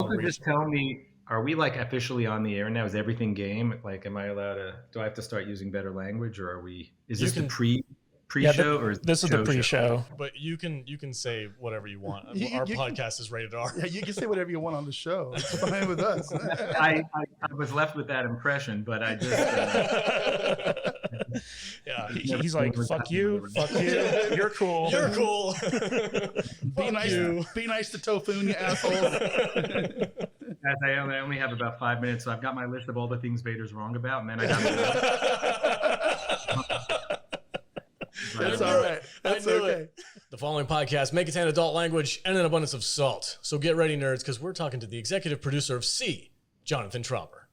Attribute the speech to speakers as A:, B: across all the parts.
A: also just tell me, are we like officially on the air now? Is everything game? Like, am I allowed to? Do I have to start using better language, or are we? Is this the pre-show or is
B: this is the pre-show?
C: But you can say whatever you want. Our podcast is rated R.
D: Yeah, you can say whatever you want on the show. It's fine with us.
A: I was left with that impression, but I just.
B: Yeah, he's like, fuck you, you're cool.
C: You're cool.
D: Be nice to Kofun, you assholes.
A: Guys, I only have about 5 minutes, so I've got my list of all the things Vader's wrong about, and then I got.
D: That's all right. That's okay.
C: The following podcast may contain adult language and an abundance of salt. So get ready, nerds, because we're talking to the executive producer of C, Jonathan Tropper.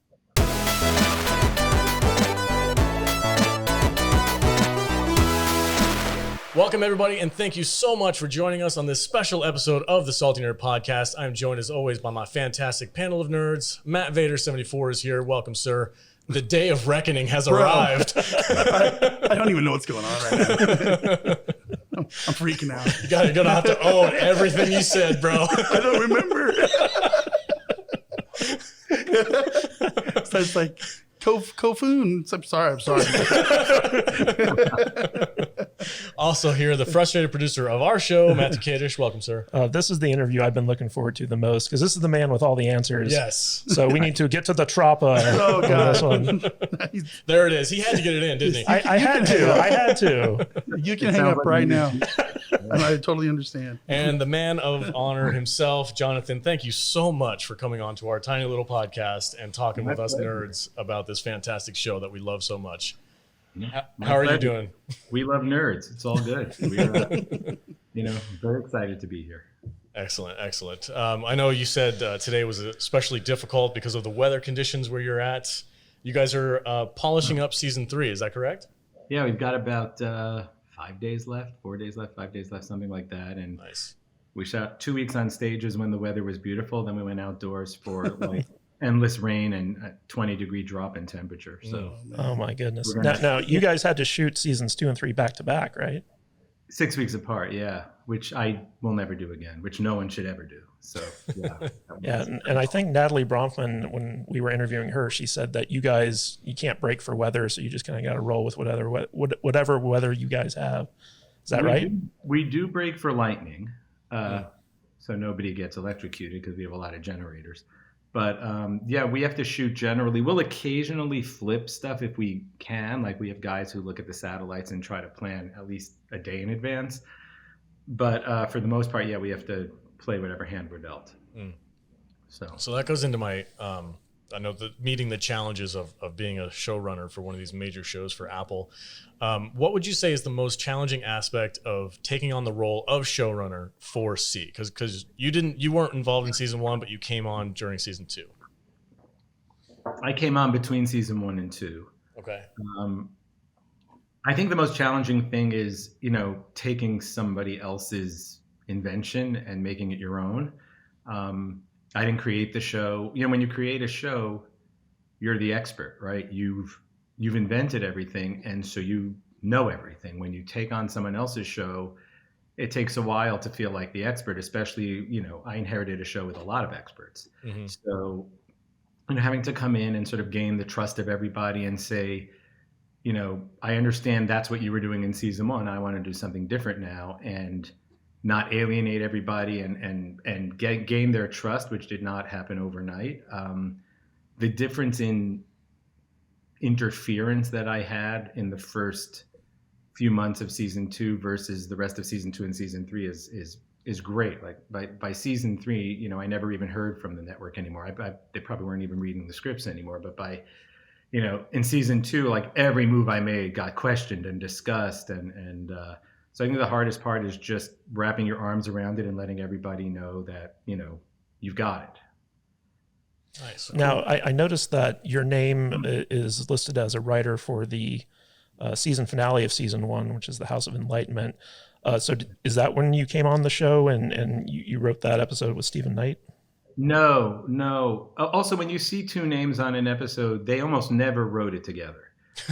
C: Welcome, everybody, and thank you so much for joining us on this special episode of the Salty Nerd Podcast. I'm joined, as always, by my fantastic panel of nerds. MattVader 74 is here. Welcome, sir. The day of reckoning has arrived.
D: I don't even know what's going on right now. I'm freaking out.
C: You're going to have to own everything you said, bro.
D: I don't remember. So it's like, Kofun. I'm sorry.
C: Also here, the frustrated producer of our show, MattVader. Welcome, sir.
B: This is the interview I've been looking forward to the most, because this is the man with all the answers.
C: Yes.
B: So we need to get to the Tropper.
D: Oh, God.
B: This one.
C: There it is. He had to get it in, didn't he?
B: I had to.
D: You can hang up right now. And I totally understand.
C: And the man of honor himself, Jonathan, thank you so much for coming on to our tiny little podcast and talking with us nerds about this fantastic show that we love so much. How are you doing?
A: We love nerds. It's all good. We're, very excited to be here.
C: Excellent. I know you said today was especially difficult because of the weather conditions where you're at. You guys are polishing up season 3. Is that correct?
A: Yeah, we've got about 5 days left, 4 days left, 5 days left, something like that. And
C: nice.
A: We shot 2 weeks on stages when the weather was beautiful. Then we went outdoors for like endless rain and a 20-degree drop in temperature. So,
B: oh my goodness! Now you guys had to shoot seasons 2 and 3 back to back, right?
A: 6 weeks apart, yeah. Which I will never do again. Which no one should ever do. So yeah.
B: Yeah, and I think Natalie Bronfman, when we were interviewing her, she said that you can't break for weather, so you just kind of got to roll with whatever weather you guys have. Is that right?
A: We do break for lightning, so nobody gets electrocuted because we have a lot of generators. But we have to shoot generally. We'll occasionally flip stuff if we can. Like we have guys who look at the satellites and try to plan at least a day in advance. But for the most part, we have to play whatever hand we're dealt.
C: So that goes into my, I know meeting the challenges of being a showrunner for one of these major shows for Apple. What would you say is the most challenging aspect of taking on the role of showrunner for C? Because you weren't involved in season 1, but you came on during season 2.
A: I came on between season 1 and 2.
C: Okay.
A: I think the most challenging thing is, taking somebody else's invention and making it your own. I didn't create the show. When you create a show, you're the expert, right? You've invented everything, and so you know everything. When you take on someone else's show, it takes a while to feel like the expert, especially, I inherited a show with a lot of experts. Mm-hmm. So, having to come in and sort of gain the trust of everybody and say, I understand that's what you were doing in season 1. I want to do something different now, and not alienate everybody and gain their trust, which did not happen overnight. The difference in interference that I had in the first few months of season 2 versus the rest of season 2 and season 3 is great. Like by season 3, I never even heard from the network anymore. They probably weren't even reading the scripts anymore. But by in season 2, like every move I made got questioned and discussed, and so I think the hardest part is just wrapping your arms around it and letting everybody know that you've got it.
C: Nice.
B: Now I noticed that your name is listed as a writer for the season finale of season 1, which is the House of Enlightenment. So is that when you came on the show and you wrote that episode with Stephen Knight?
A: No. Also, when you see 2 names on an episode, they almost never wrote it together.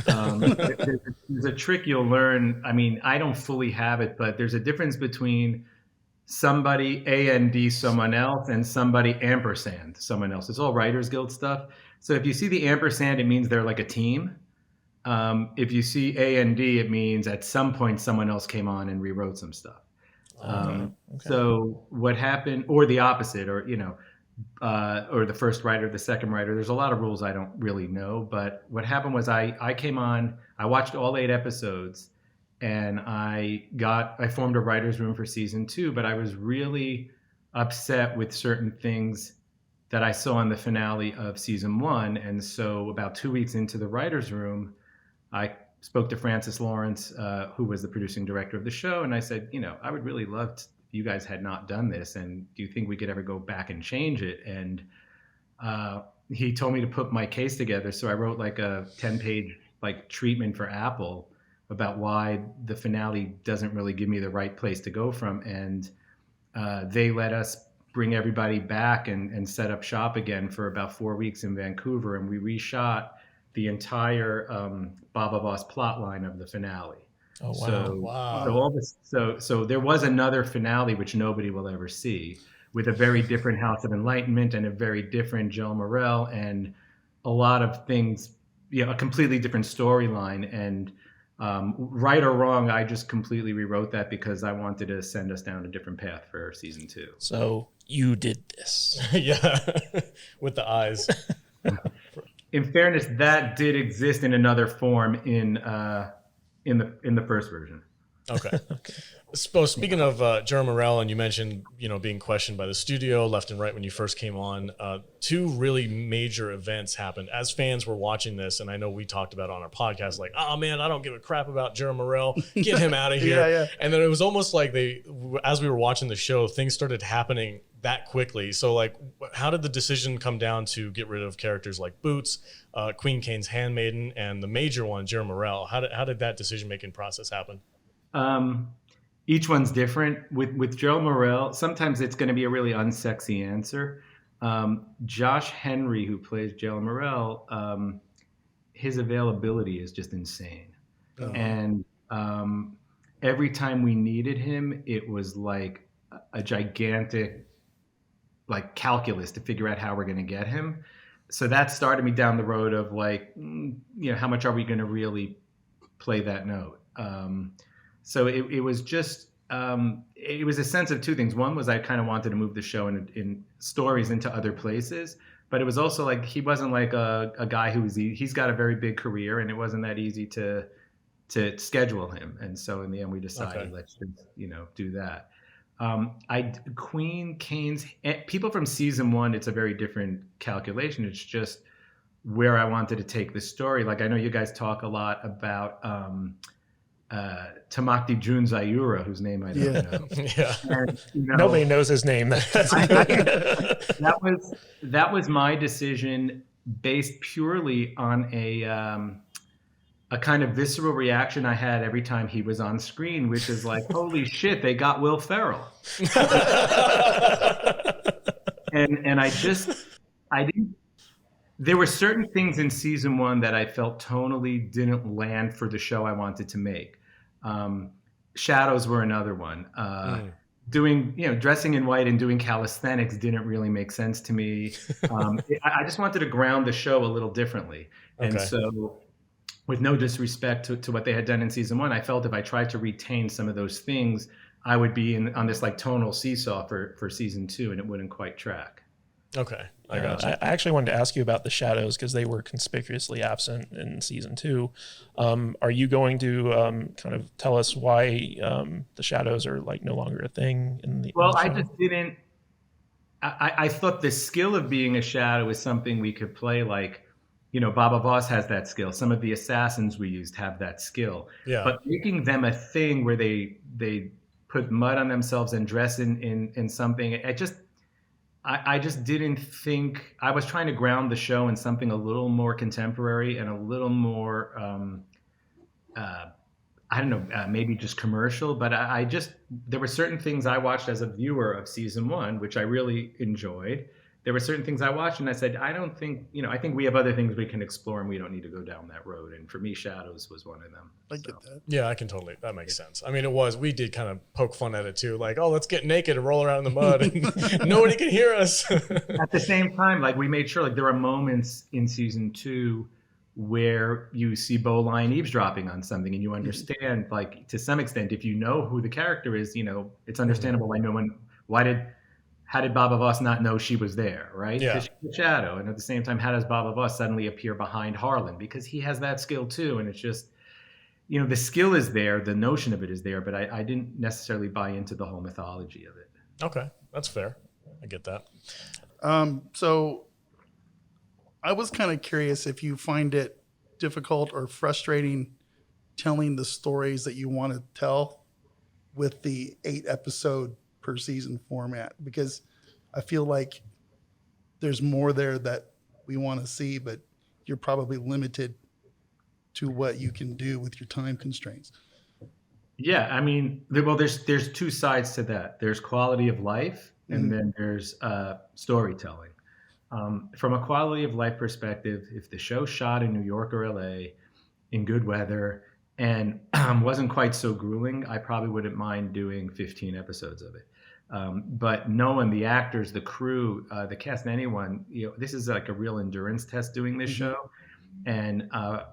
A: There's a trick you'll learn. I mean, I don't fully have it, but there's a difference between somebody A&D someone else, and somebody ampersand someone else. It's all Writers Guild stuff. So if you see the ampersand, it means they're like a team. If you see A&D, it means at some point someone else came on and rewrote some stuff.
B: Okay.
A: So what happened, or the opposite, or or the first writer, the second writer. There's a lot of rules I don't really know, but what happened was I came on, I watched all 8 episodes, and I formed a writer's room for season 2, but I was really upset with certain things that I saw in the finale of season 1. And so about 2 weeks into the writer's room, I spoke to Francis Lawrence, who was the producing director of the show, and I said, I would really love to, if you guys had not done this, and do you think we could ever go back and change it? And he told me to put my case together. So I wrote like a 10-page treatment for Apple about why the finale doesn't really give me the right place to go from. And they let us bring everybody back and set up shop again for about 4 weeks in Vancouver. And we reshot the entire Baba Voss plot line of the finale.
B: Oh, wow.
A: So there was another finale, which nobody will ever see, with a very different House of Enlightenment and a very different Joe Morel and a lot of things, a completely different storyline. And right or wrong, I just completely rewrote that because I wanted to send us down a different path for season 2.
B: So you did this.
C: Yeah, with the eyes.
A: In fairness, that did exist in another form in the first version.
C: Okay. So speaking of Jerome Morel, and you mentioned being questioned by the studio left and right when you first came on, 2 really major events happened as fans were watching this, and I know we talked about it on our podcast, like, oh man, I don't give a crap about Jerome Morel, get him out of here.
D: Yeah.
C: And then it was almost like as we were watching the show, things started happening that quickly. So like, how did the decision come down to get rid of characters like Boots, Queen Kane's handmaiden, and the major one, Jerome Morel? How did that decision making process happen?
A: Each one's different. With Joe Morel, sometimes it's going to be a really unsexy answer. Josh Henry, who plays Joe Morel, his availability is just insane. Oh. And every time we needed him, it was like a gigantic calculus to figure out how we're going to get him. So that started me down the road of how much are we going to really play that note? So it was just, it was a sense of 2 things. One was I kind of wanted to move the show in stories into other places, but it was also like, he wasn't like a guy he's got a very big career, and it wasn't that easy to schedule him. And so in the end we decided, let's just, do that. Queen Kane's, people from season 1, it's a very different calculation. It's just where I wanted to take the story. Like, I know you guys talk a lot about, Tamakti Junzayura, whose name I don't know.
C: Yeah.
A: And,
B: nobody knows his name.
A: That was my decision, based purely on a kind of visceral reaction I had every time he was on screen, which is like, holy shit, they got Will Ferrell. and I didn't. There were certain things in season 1 that I felt tonally didn't land for the show I wanted to make. Shadows were another one. Doing, dressing in white and doing calisthenics didn't really make sense to me. I just wanted to ground the show a little differently. And so, with no disrespect to what they had done in season 1, I felt if I tried to retain some of those things, I would be on this tonal seesaw for season 2, and it wouldn't quite track.
C: Okay, I got you.
B: I actually wanted to ask you about the shadows because they were conspicuously absent in season 2. Are you going to kind of tell us why the shadows are no longer a thing in the?
A: Well, I just didn't. I thought the skill of being a shadow is something we could play. Baba Voss has that skill. Some of the assassins we used have that skill.
C: Yeah.
A: But making them a thing where they put mud on themselves and dress in something, I just didn't think. I was trying to ground the show in something a little more contemporary and a little more, I don't know, maybe just commercial. But there were certain things I watched as a viewer of season 1, which I really enjoyed. there were certain things I watched and I said, I don't think, I think we have other things we can explore and we don't need to go down that road. And for me, Shadows was one of them.
D: I get that.
C: Yeah, I can totally. That makes sense. I mean, we did kind of poke fun at it too. Like, oh, let's get naked and roll around in the mud and nobody can hear us.
A: At the same time, like we made sure like there are moments in season 2 where you see Bowline eavesdropping on something and you understand, like to some extent, if you know who the character is, it's understandable why how did Baba Voss not know she was there, right?
C: Yeah.
A: Because she's a shadow. And at the same time, how does Baba Voss suddenly appear behind Harlan? Because he has that skill too. And it's just, the skill is there, the notion of it is there, but I didn't necessarily buy into the whole mythology of it.
C: Okay, that's fair. I get that.
D: So I was kind of curious if you find it difficult or frustrating telling the stories that you want to tell with the 8 episode per season format, because I feel like there's more there that we want to see, but you're probably limited to what you can do with your time constraints.
A: Yeah, I mean, there's 2 sides to that. There's quality of life, and then there's storytelling. From a quality of life perspective, if the show shot in New York or LA in good weather and wasn't quite so grueling, I probably wouldn't mind doing 15 episodes of it. But knowing the actors, the crew, the cast, and anyone, this is like a real endurance test doing this show. And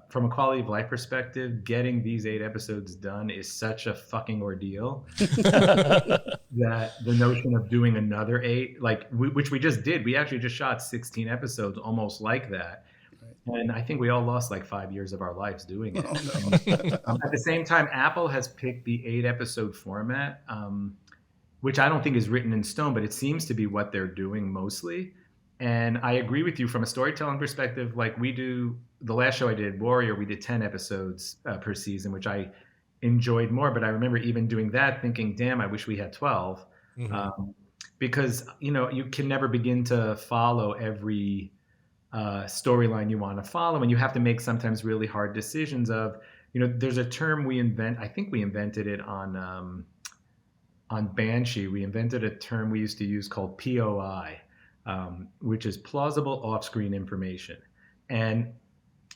A: from a quality of life perspective, getting these 8 episodes done is such a fucking ordeal that the notion of doing another 8, which we just did, we actually just shot 16 episodes almost like that. And I think we all lost like 5 years of our lives doing it. At the same time, Apple has picked the 8 episode format, which I don't think is written in stone, but it seems to be what they're doing mostly. And I agree with you from a storytelling perspective. Like we do, the last show I did, Warrior, we did 10 episodes per season, which I enjoyed more. But I remember even doing that thinking, damn, I wish we had 12. Because, you can never begin to follow every storyline you want to follow. And you have to make sometimes really hard decisions of, there's a term I think we invented it on Banshee. We invented a term we used to use called POI. Which is plausible off-screen information. And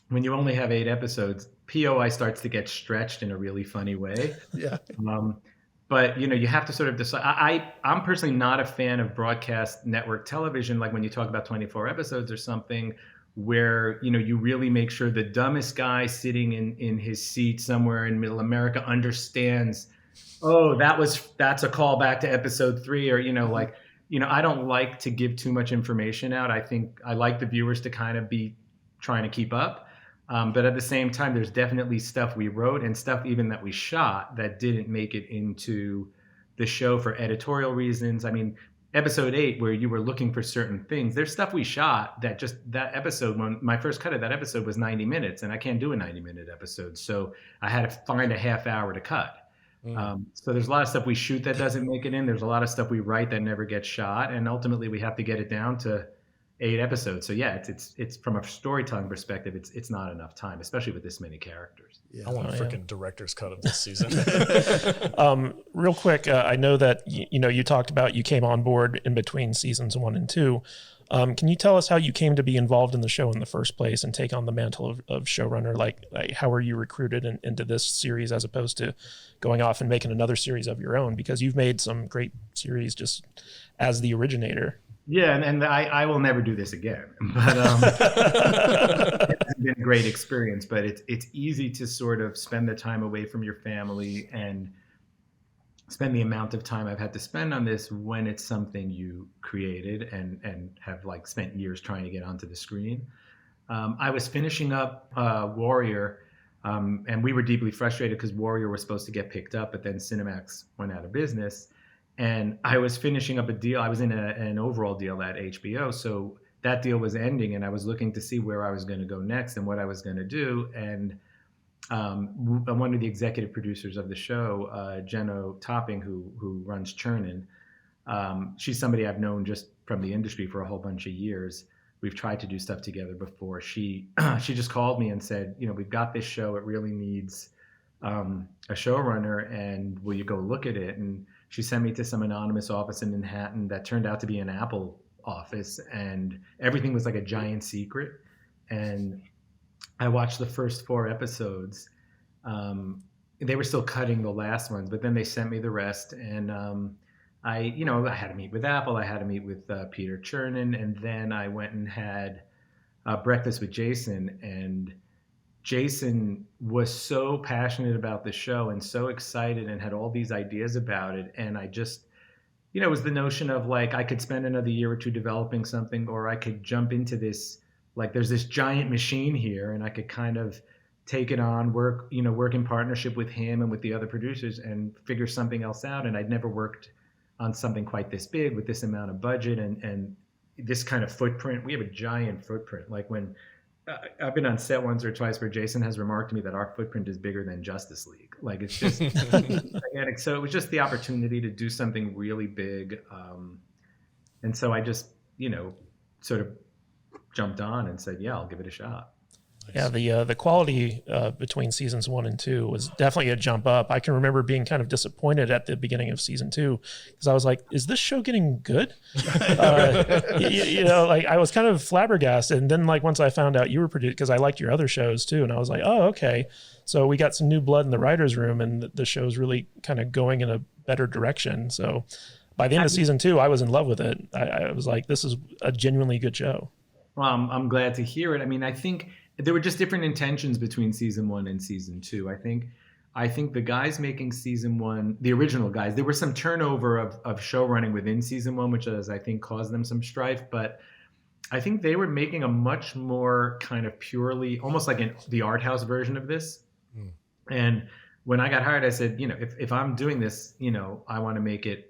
A: when you only have 8 episodes, POI starts to get stretched in a really funny way.
D: Yeah.
A: But you have to sort of decide. I'm personally not a fan of broadcast network television, like when you talk about 24 episodes or something, where you really make sure the dumbest guy sitting in his seat somewhere in Middle America understands. Oh, that's a callback to episode 3, or I don't like to give too much information out. I think I like the viewers to kind of be trying to keep up. But at the same time, there's definitely stuff we wrote and stuff even that we shot that didn't make it into the show for editorial reasons. I mean, episode 8, where you were looking for certain things, there's stuff we shot that episode, when my first cut of that episode was 90 minutes, and I can't do a 90-minute episode. So I had to find a half hour to cut. So there's a lot of stuff we shoot that doesn't make it in. There's a lot of stuff we write that never gets shot, and ultimately we have to get it down to 8 episodes. So yeah, it's from a storytelling perspective, it's not enough time, especially with this many characters.
C: Yeah. I want a freaking director's cut of this season.
B: Real quick, I know that you talked about you came on board in between seasons 1 and 2. Can you tell us how you came to be involved in the show in the first place and take on the mantle of showrunner? Like how were you recruited into this series as opposed to going off and making another series of your own? Because you've made some great series just as the originator.
A: Yeah, and I will never do this again. But it's been a great experience. But it's easy to sort of spend the time away from your family and spend the amount of time I've had to spend on this when it's something you created and have like spent years trying to get onto the screen. I was finishing up Warrior, and we were deeply frustrated because Warrior was supposed to get picked up, but then Cinemax went out of business. And I was finishing up a deal. I was in an overall deal at HBO. So that deal was ending, and I was looking to see where I was going to go next and what I was going to do. And one of the executive producers of the show, Jenno Topping, who runs Churnin', she's somebody I've known just from the industry for a whole bunch of years. We've tried to do stuff together before. She just called me and said, we've got this show. It really needs a showrunner, and will you go look at it? And she sent me to some anonymous office in Manhattan that turned out to be an Apple office, and everything was like a giant secret. And I watched the first 4 episodes. They were still cutting the last ones, but then they sent me the rest. And I had to meet with Apple. I had to meet with Peter Chernin, and then I went and had breakfast with Jason. And Jason was so passionate about the show and so excited and had all these ideas about it. And I just, it was the notion of like, I could spend another year or two developing something, or I could jump into this, like there's this giant machine here and I could kind of take it on, work in partnership with him and with the other producers and figure something else out. And I'd never worked on something quite this big with this amount of budget and this kind of footprint. We have a giant footprint. Like when I've been on set once or twice where Jason has remarked to me that our footprint is bigger than Justice League. Like it's just gigantic. So it was just the opportunity to do something really big. And so I just, sort of jumped on and said, yeah, I'll give it a shot.
B: Yeah, the quality between seasons 1 and 2 was definitely a jump up. I can remember being kind of disappointed at the beginning of season 2 because I was like, "Is this show getting good?" Like I was kind of flabbergasted. And then like once I found out you were produced, because I liked your other shows too, and I was like, "Oh, okay." So we got some new blood in the writers' room, and the show's really kind of going in a better direction. So by the end of season 2, I was in love with it. I was like, "This is a genuinely good show."
A: Well, I'm glad to hear it. I mean, I think there were just different intentions between season 1 and season 2. I think the guys making season 1, the original guys, there was some turnover of show running within season 1, which I think caused them some strife. But I think they were making a much more kind of purely, almost like the art house version of this. And when I got hired, I said, if I'm doing this, I want to make it,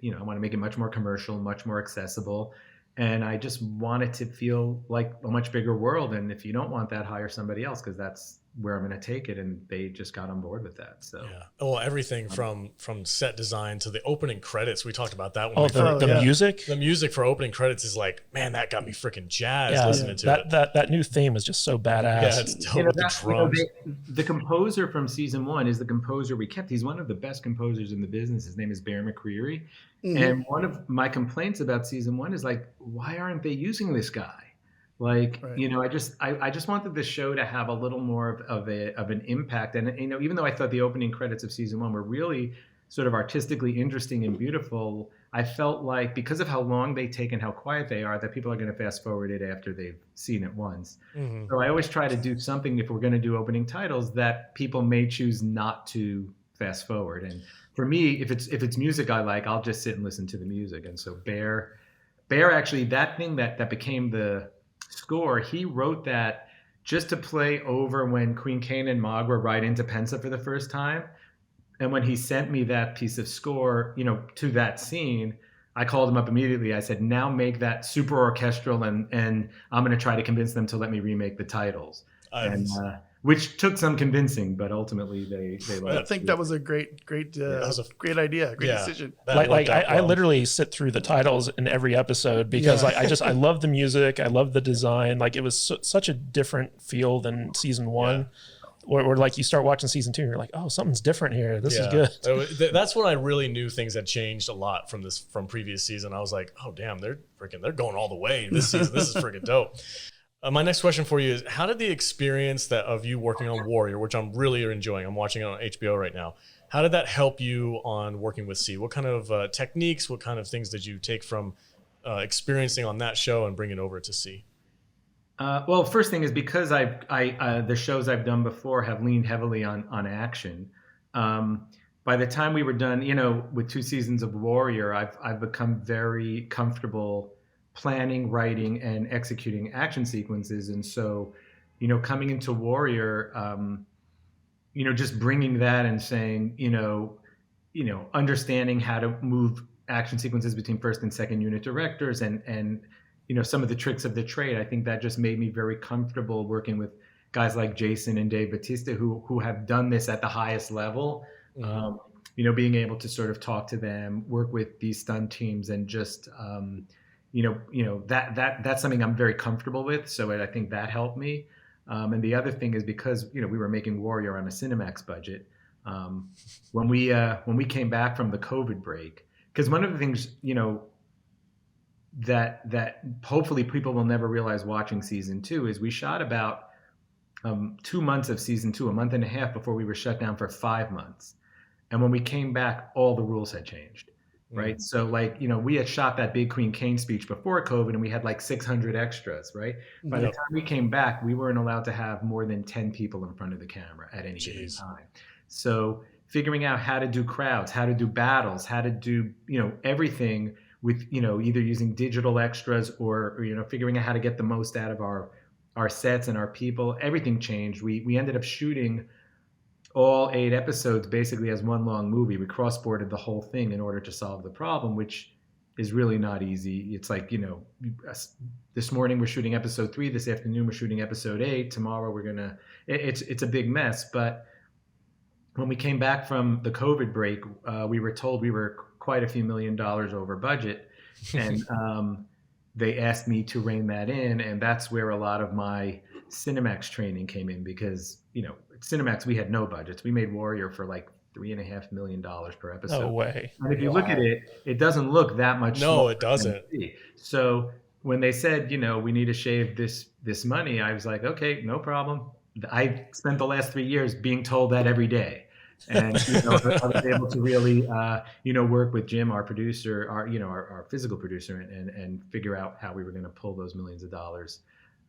A: much more commercial, much more accessible. And I just want it to feel like a much bigger world. And if you don't want that, hire somebody else, because that's where I'm going to take it. And they just got on board with that. So
C: yeah. Well, everything from set design to the opening credits. We talked about that
B: one. The music.
C: The music for opening credits is like, man, that got me freaking jazzed listening to it.
B: That new theme is just so badass.
C: Yeah, it's dope. The drums.
A: The composer from season 1 is the composer we kept. He's one of the best composers in the business. His name is Bear McCreary. Mm-hmm. And one of my complaints about season 1 is like, why aren't they using this guy? Like, right. I just wanted the show to have a little more of an impact. And, even though I thought the opening credits of season 1 were really sort of artistically interesting and beautiful, I felt like because of how long they take and how quiet they are, that people are going to fast forward it after they've seen it once. Mm-hmm. So I always try to do something, if we're going to do opening titles, that people may choose not to fast forward. And for me, if it's music I like, I'll just sit and listen to the music. And so Bear actually, that thing that became the score, he wrote that just to play over when Queen Kane and Mog were right into Pensa for the first time. And when he sent me that piece of score, to that scene, I called him up immediately. I said, now make that super orchestral, and I'm going to try to convince them to let me remake the titles. Which took some convincing, but ultimately they
D: I think that was a great idea, great decision.
B: I literally sit through the titles in every episode because I love the music, I love the design. Like it was such a different feel than season 1. Yeah. Where like you start watching season 2 and you're like, oh, something's different here. This is good.
C: That's when I really knew things had changed a lot from previous season. I was like, oh damn, they're going all the way this season. This is freaking dope. My next question for you is, how did the experience of you working on Warrior, which I'm really enjoying, I'm watching it on HBO right now, how did that help you on working with C? What kind of techniques, what kind of things did you take from experiencing on that show and bring it over to C?
A: Well, first thing is because the shows I've done before have leaned heavily on action. By the time we were done, with 2 seasons of Warrior, I've become very comfortable planning, writing, and executing action sequences. And so, coming into Warrior, just bringing that and saying, understanding how to move action sequences between first and second unit directors and some of the tricks of the trade. I think that just made me very comfortable working with guys like Jason and Dave Bautista who have done this at the highest level. Mm-hmm. Being able to sort of talk to them, work with these stunt teams, and just that's something I'm very comfortable with. So I think that helped me. And the other thing is because we were making Warrior on a Cinemax budget. When we came back from the COVID break, because one of the things that hopefully people will never realize watching season 2 is we shot about 2 months of season 2, a month and a half before we were shut down for 5 months. And when we came back, all the rules had changed, right? So like, we had shot that big Queen Kane speech before COVID and we had like 600 extras, right? By the time we came back, we weren't allowed to have more than 10 people in front of the camera at any given time. So figuring out how to do crowds, how to do battles, how to do, everything with, either using digital extras or figuring out how to get the most out of our sets and our people, everything changed. We ended up shooting all 8 episodes basically as one long movie. We cross-boarded the whole thing in order to solve the problem, which is really not easy. It's like, this morning we're shooting episode 3, this afternoon we're shooting episode 8, tomorrow it's a big mess. But when we came back from the COVID break, we were told we were quite a few $1 million over budget. And they asked me to rein that in. And that's where a lot of my Cinemax training came in because, at Cinemax, we had no budgets. We made Warrior for like $3.5 million per episode.
B: No way.
A: And if you look at it, it doesn't look that much.
C: No, it doesn't.
A: So when they said, we need to shave this money, I was like, okay, no problem. I spent the last 3 years being told that every day. And I was able to really work with Jim, our producer, our physical producer, and figure out how we were going to pull those millions of dollars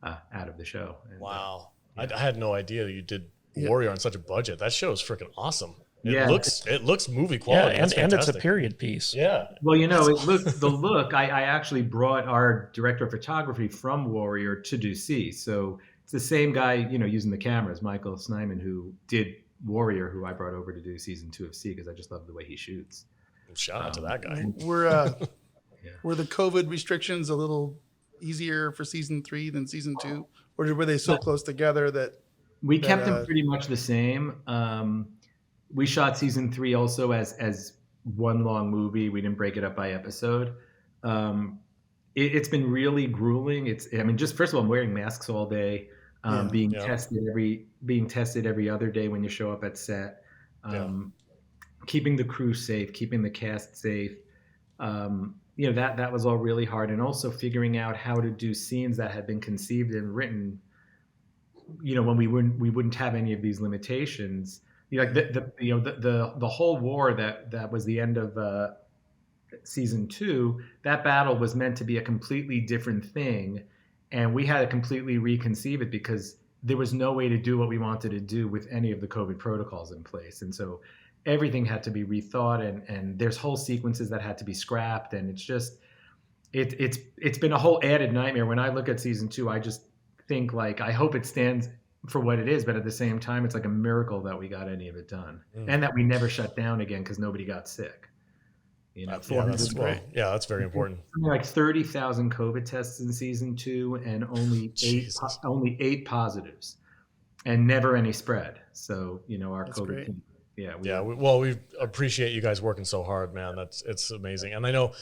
A: out of the show. And,
C: wow, I had no idea that you did Warrior on such a budget. That show is freaking awesome. It looks movie quality.
B: Yeah, and it's a period piece.
C: Yeah.
A: Well, the look. I actually brought our director of photography from Warrior to do C. So it's the same guy, using the cameras, Michael Snyman, who did Warrior, who I brought over to do season 2 of C because I just love the way he shoots.
C: Shout out to that guy.
D: Were the COVID restrictions a little easier for season 3 than season 2, or were they so close together that
A: we kept them pretty much the same? We shot season 3 also as one long movie. We didn't break it up by episode. It's been really grueling. Just first of all, I'm wearing masks all day. Being tested every other day when you show up at set, keeping the crew safe, keeping the cast safe. That was all really hard, and also figuring out how to do scenes that had been conceived and written. When we wouldn't have any of these limitations. Like the whole war that was the end of season 2. That battle was meant to be a completely different thing. And we had to completely reconceive it because there was no way to do what we wanted to do with any of the COVID protocols in place. And so everything had to be rethought and there's whole sequences that had to be scrapped. And it's been a whole added nightmare. When I look at season 2, I just think like, I hope it stands for what it is. But at the same time, it's like a miracle that we got any of it done and that we never shut down again because nobody got sick.
C: That's great. Yeah, that's very important.
A: Something like 30,000 COVID tests in season 2, and only eight positives, and never any spread. So our that's COVID team.
C: We appreciate you guys working so hard, man. It's amazing. And I know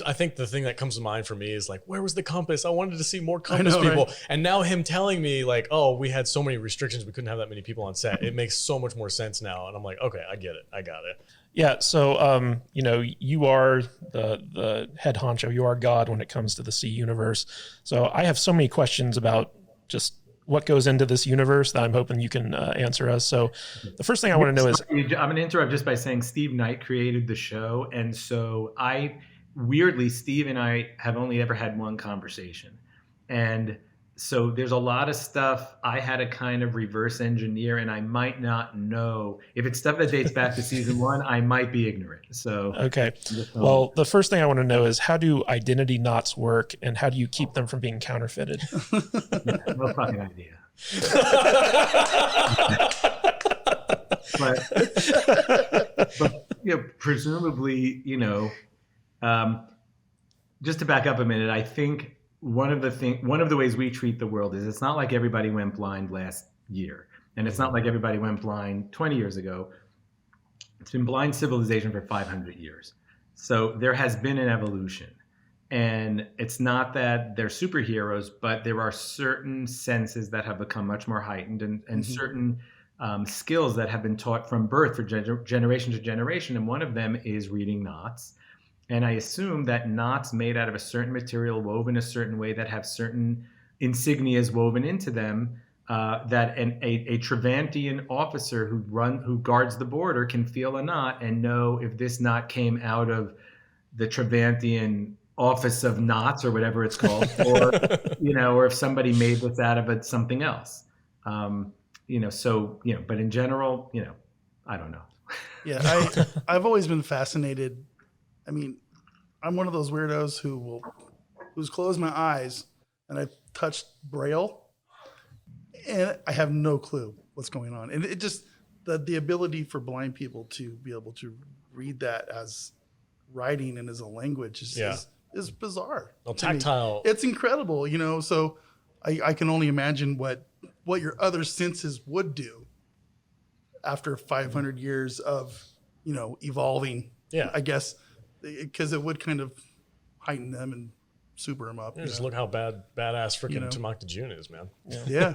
C: I think the thing that comes to mind for me is like, where was the compass? I wanted to see more compass people. Right? And now him telling me like, oh, we had so many restrictions, we couldn't have that many people on set. It makes so much more sense now. And I'm like, okay, I get it. I got it.
B: Yeah. So, you are the head honcho, you are God when it comes to the C universe. So I have so many questions about just what goes into this universe that I'm hoping you can answer us. So the first thing I want to know is...
A: I'm going to interrupt just by saying Steve Knight created the show. And so Steve and I have only ever had one conversation. And so there's a lot of stuff I had to kind of reverse engineer, and I might not know. If it's stuff that dates back to season 1, I might be ignorant. So
B: okay. Well, the first thing I want to know is, how do identity knots work, and how do you keep them from being counterfeited?
A: No fucking idea. but presumably, just to back up a minute, I think one of the ways we treat the world is it's not like everybody went blind last year, and it's not like everybody went blind 20 years ago. It's been blind civilization for 500 years. So there has been an evolution, and it's not that they're superheroes, but there are certain senses that have become much more heightened, and certain skills that have been taught from birth for generation to generation. And one of them is reading knots. And I assume that knots made out of a certain material, woven a certain way, that have certain insignias woven into them, that a Trevantian officer who guards the border can feel a knot and know if this knot came out of the Trevantian Office of Knots or whatever it's called, or or if somebody made this out of something else. But in general, I don't know.
D: Yeah, I've always been fascinated. I mean, I'm one of those weirdos who's closed my eyes and I've touched Braille and I have no clue what's going on. And it just, the ability for blind people to be able to read that as writing and as a language is bizarre.
C: Well, tactile.
D: It's incredible, so I can only imagine what your other senses would do after 500 years of, evolving.
C: Yeah.
D: I guess, because it would kind of heighten them and super them up.
C: Just look how badass freaking Tamakta June is, man.
D: Yeah.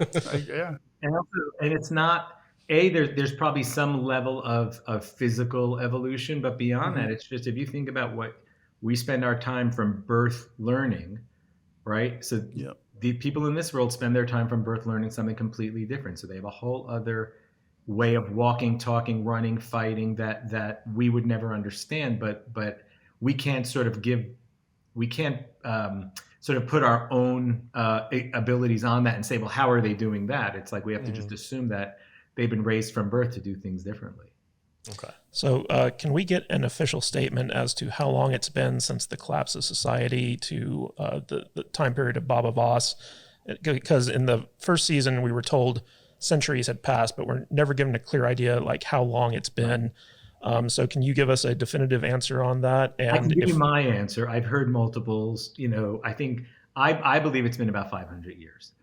A: And it's not, there's probably some level of physical evolution, but beyond that, it's just, if you think about what we spend our time from birth learning, right? So the people in this world spend their time from birth learning something completely different. So they have a whole other way of walking, talking, running, fighting that we would never understand, but we can't sort of put our own abilities on that and say, well, how are they doing that? It's like we have to just assume that they've been raised from birth to do things differently.
B: Okay. So can we get an official statement as to how long it's been since the collapse of society to the time period of Baba Voss? Because in the first season, we were told centuries had passed, but we're never given a clear idea like how long it's been. So can you give us a definitive answer on that? And
A: I can give you my answer. I've heard multiples. I believe it's been about 500 years.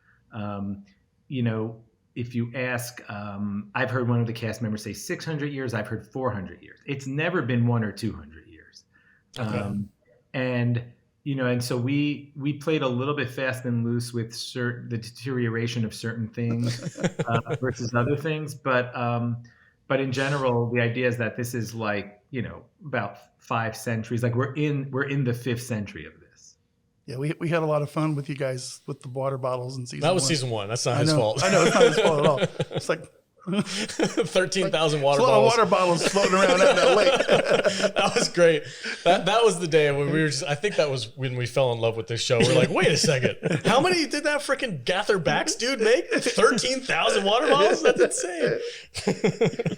A: If you ask, I've heard one of the cast members say 600 years. I've heard 400 years. It's never been 100 or 200 years.
C: Okay.
A: And so we played a little bit fast and loose with the deterioration of certain things versus other things. But in general, the idea is that this is like, about 5 centuries. Like we're in the 5th century of this.
D: Yeah, we had a lot of fun with you guys with the water bottles in season 1.
C: That was season 1. That's not his fault.
D: I know, it's not his fault at all. It's like
C: 13,000 water
D: bottles. A lot of
C: bottles.
D: water bottles floating around out in that lake.
C: That was great. That was the day when we were I think that was when we fell in love with this show. We're like, wait a second. How many did that freaking Gather Backs dude make? 13,000 water bottles? That's insane.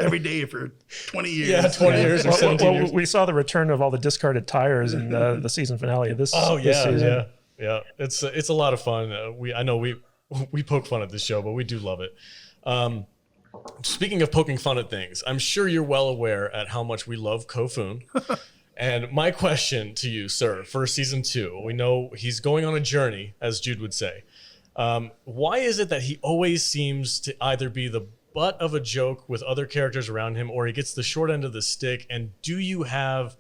D: Every day for 20 years.
C: Yeah, 20 years or 17 years.
B: We saw the return of all the discarded tires in the season finale of this.
C: This
B: season.
C: Yeah. It's a lot of fun. I know we poke fun at this show, but we do love it. Speaking of poking fun at things, I'm sure you're well aware at how much we love Kofun. And my question to you, sir, for season 2, we know he's going on a journey, as Jude would say. Why is it that he always seems to either be the butt of a joke with other characters around him, or he gets the short end of the stick? And do you have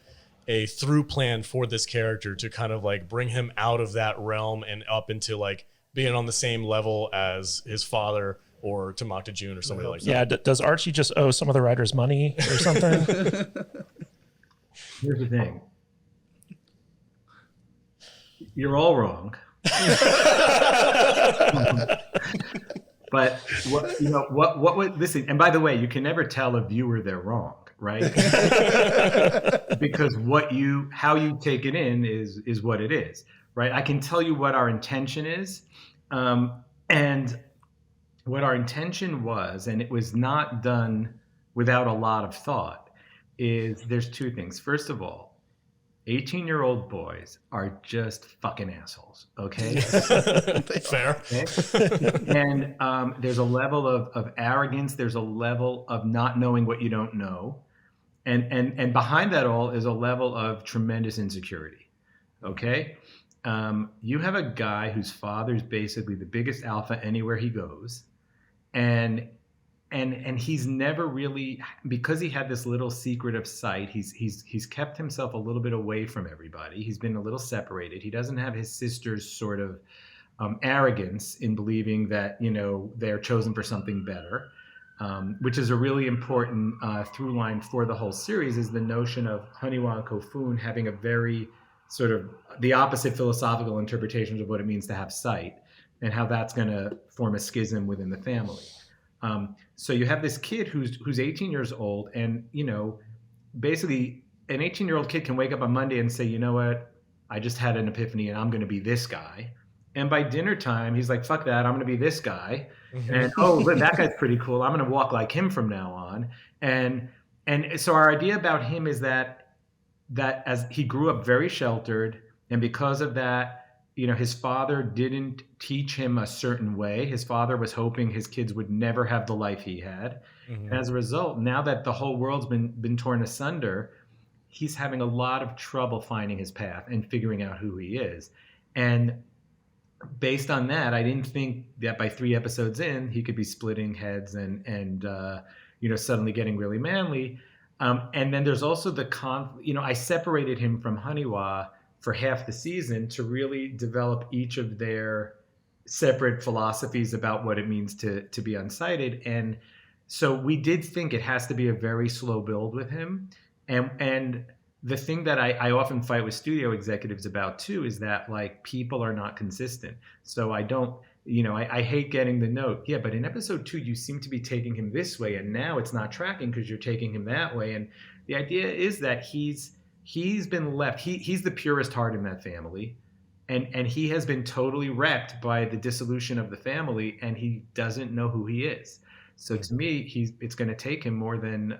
C: a through plan for this character to kind of like bring him out of that realm and up into like being on the same level as his father or Tamakta June or somebody like that?
B: Yeah, does Archie just owe some of the writers money or something?
A: Here's the thing. You're all wrong. But what would listen? And by the way, you can never tell a viewer they're wrong, right? Because how you take it in is what it is, right? I can tell you what our intention is, and what our intention was, and it was not done without a lot of thought, is there's 2 things. First of all, 18-year-old boys are just fucking assholes, okay?
C: Fair.
A: Okay? And there's a level of arrogance. There's a level of not knowing what you don't know. And behind that all is a level of tremendous insecurity, okay? You have a guy whose father's basically the biggest alpha anywhere he goes. And he's never really, because he had this little secret of sight, he's kept himself a little bit away from everybody. He's been a little separated. He doesn't have his sister's sort of arrogance in believing that, they're chosen for something better. which is a really important through line for the whole series, is the notion of Haniwa and Kofun having a very sort of the opposite philosophical interpretations of what it means to have sight, and how that's going to form a schism within the family. So you have this kid who's 18 years old, and basically an 18-year-old kid can wake up on Monday and say, you know what, I just had an epiphany and I'm going to be this guy. And by dinner time, he's like, fuck that, I'm going to be this guy. Mm-hmm. And look, that guy's pretty cool, I'm going to walk like him from now on. And so our idea about him is that as he grew up very sheltered, and because of that, his father didn't teach him a certain way. His father was hoping his kids would never have the life he had. Mm-hmm. And as a result, now that the whole world's been torn asunder, he's having a lot of trouble finding his path and figuring out who he is. And based on that, I didn't think that by 3 episodes in, he could be splitting heads and suddenly getting really manly. And then there's also the I separated him from Haniwa for half the season to really develop each of their separate philosophies about what it means to be unsighted. And so we did think it has to be a very slow build with him. And the thing that I often fight with studio executives about too is that like people are not consistent. So I don't, I hate getting the note, yeah, but in episode 2, you seem to be taking him this way, and now it's not tracking because you're taking him that way. And the idea is that he's been left. He's the purest heart in that family, and he has been totally wrecked by the dissolution of the family, and he doesn't know who he is. So to me, it's going to take him more than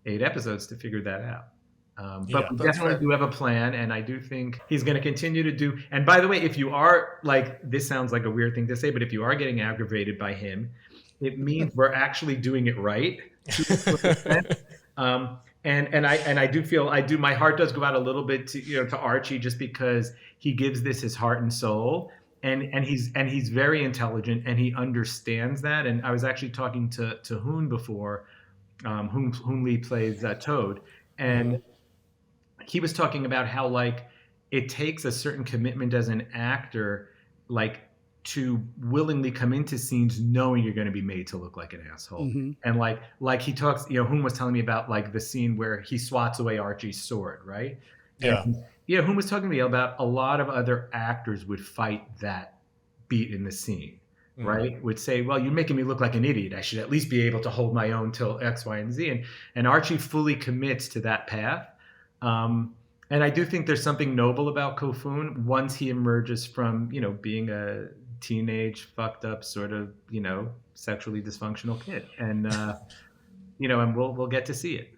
A: 8 episodes to figure that out. But we definitely do have a plan, and I do think he's going to continue to do. And by the way, if you are this sounds like a weird thing to say, but if you are getting aggravated by him, it means we're actually doing it right. And I do feel my heart does go out a little bit to Archie, just because he gives this his heart and soul, and he's very intelligent, and he understands that. And I was actually talking to Hoon before, Hoon Lee plays Toad, and he was talking about how it takes a certain commitment as an actor to willingly come into scenes knowing you're going to be made to look like an asshole. Mm-hmm. And he talks, Hoon was telling me about the scene where he swats away Archie's sword, right?
C: Yeah.
A: And, Hoon was talking to me about a lot of other actors would fight that beat in the scene, mm-hmm. right? Would say, well, you're making me look like an idiot. I should at least be able to hold my own till X, Y, and Z. And Archie fully commits to that path. And I do think there's something noble about Kofun once he emerges from, being a teenage, fucked up, sort of, sexually dysfunctional kid. And, and we'll get to see it.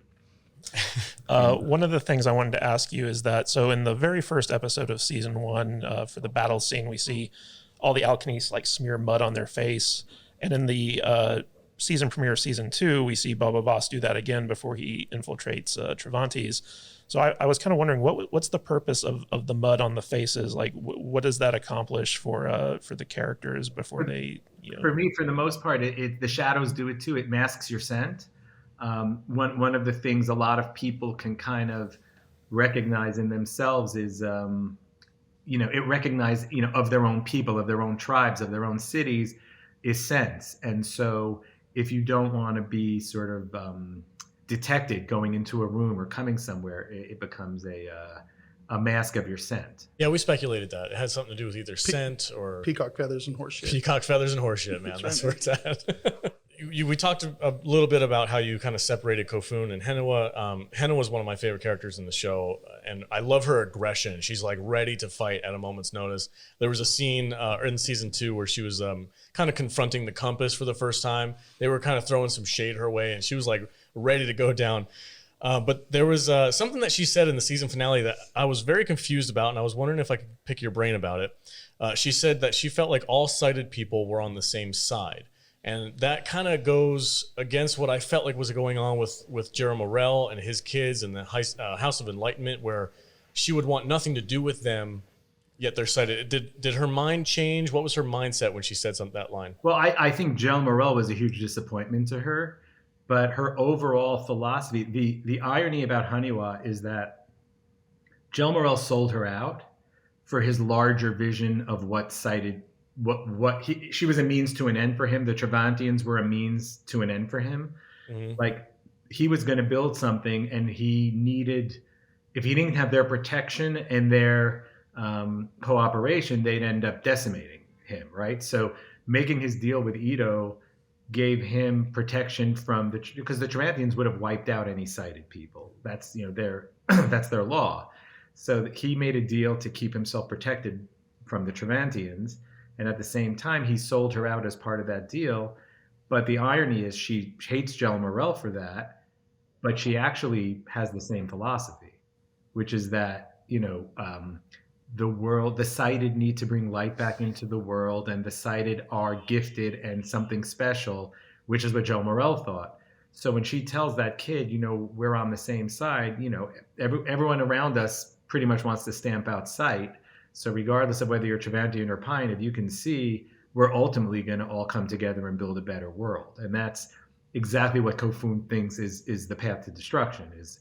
B: One of the things I wanted to ask you is that, so in the very first episode of season 1, for the battle scene, we see all the Alkanists smear mud on their face. And in the season premiere of season 2, we see Baba Voss do that again before he infiltrates Travantes. So I was kind of wondering, what's the purpose of the mud on the faces? What does that accomplish for the characters before they?
A: For me, for the most part, the shadows do it too. It masks your scent. One of the things a lot of people can kind of recognize in themselves is, it recognizes, of their own people, of their own tribes, of their own cities, is sense. And so if you don't want to be sort of detected going into a room or coming somewhere, it becomes a mask of your scent.
C: Yeah, we speculated that it had something to do with either scent or
D: peacock feathers and horse shit.
C: Peacock feathers and horse shit, man. That's where it's at. We talked a little bit about how you kind of separated Kofun and Haniwa. Haniwa is one of my favorite characters in the show, and I love her aggression. She's ready to fight at a moment's notice. There was a scene in season 2 where she was kind of confronting the compass for the first time. They were kind of throwing some shade her way, and she was ready to go down. But there was something that she said in the season finale that I was very confused about, and I was wondering if I could pick your brain about it. She said that she felt like all sighted people were on the same side. And that kind of goes against what I felt like was going on with Jerome Morel and his kids and the House of Enlightenment, where she would want nothing to do with them, yet they're sighted. Did her mind change? What was her mindset when she said that line?
A: Well, I think Jerome Morel was a huge disappointment to her, but her overall philosophy, the irony about Haniwa is that Jerome Morel sold her out for his larger vision of what sighted she was a means to an end for him. The Travantians were a means to an end for him.
C: Mhm.
A: Like he was going to build something, and he needed, if he didn't have their protection and their cooperation, they'd end up decimating him, right? So making his deal with Ito gave him protection from because the Travantians would have wiped out any sighted people. That's their that's their law. So he made a deal to keep himself protected from the Travantians, and at the same time he sold her out as part of that deal. But the irony is she hates Jel Morel for that, but she actually has the same philosophy, which is that the world, the sighted need to bring light back into the world, and the sighted are gifted and something special, which is what Jel Morel thought. So when she tells that kid, we're on the same side, everyone around us pretty much wants to stamp out sight. So regardless of whether you're Travantian or Pine, if you can see, we're ultimately going to all come together and build a better world. And that's exactly what Kofun thinks is the path to destruction, is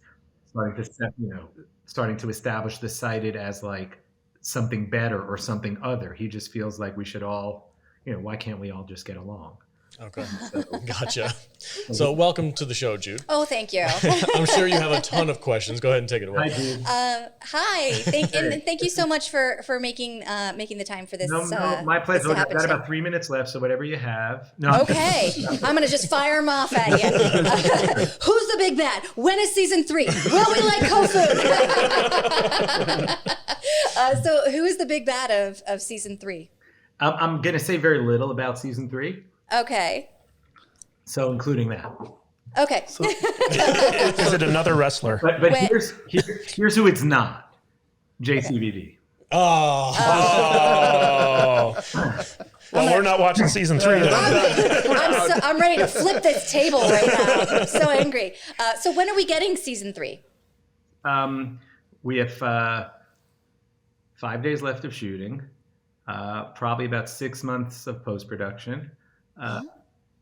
A: starting to establish the sighted as like something better or something other. He just feels like we should all, why can't we all just get along?
C: Okay. Gotcha. So welcome to the show, Jude.
E: Oh, thank you.
C: I'm sure you have a ton of questions. Go ahead and take it away.
A: Hi, Jude.
E: Hi. Thank you so much for making the time for this.
A: No, my pleasure.
E: this to
A: I've
E: happen
A: got
E: today.
A: about 3 minutes left, so whatever you have. No.
E: Okay, I'm gonna just fire them off at you. Who's the big bad? When is season 3? Will we like Kofun? So who is the big bad of season 3?
A: I'm going to say very little about season 3.
E: Okay.
A: So including that.
E: Okay.
B: Is it another wrestler?
A: But here's who it's not. JCVD.
C: Oh.
B: Well, we're not watching season 3 then.
E: I'm ready to flip this table right now. I'm so angry. So when are we getting season 3?
A: We have 5 days left of shooting. Probably about 6 months of post-production.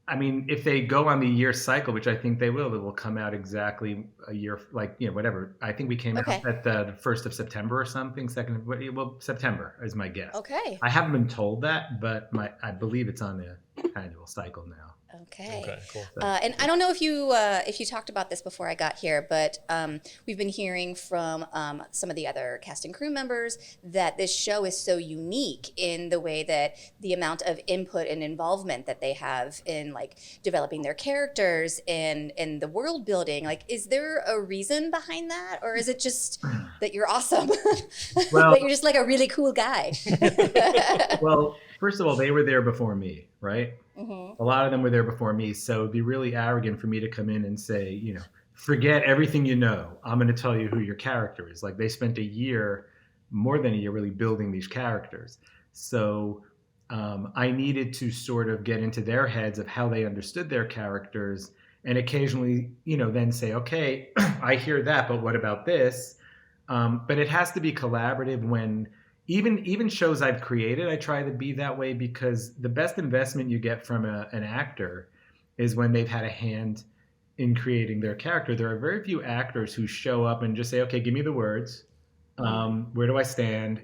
A: I mean, if they go on the year cycle, which I think they will, it will come out exactly a year, whatever. I think we came out at the 1st of September or something. September is my guess.
E: Okay.
A: I haven't been told that, but I believe it's on the annual cycle now.
E: Okay,
C: cool.
E: And I don't know if you talked about this before I got here, but we've been hearing from some of the other cast and crew members that this show is so unique in the way that the amount of input and involvement that they have in like developing their characters and the world building. Like, is there a reason behind that, or is it just that you're awesome?
A: Well,
E: that you're just like a really cool guy?
A: Well, first of all, they were there before me, right?
E: Mm-hmm.
A: A lot of them were there before me, so it'd be really arrogant for me to come in and say, forget everything you know. I'm going to tell you who your character is. Like, they spent more than a year, really building these characters. So I needed to sort of get into their heads of how they understood their characters, and occasionally, then say, okay, I hear that, but what about this? But it has to be collaborative. When even shows I've created, I try to be that way, because the best investment you get from an actor is when they've had a hand in creating their character. There are very few actors who show up and just say, okay, give me the words. Where do I stand?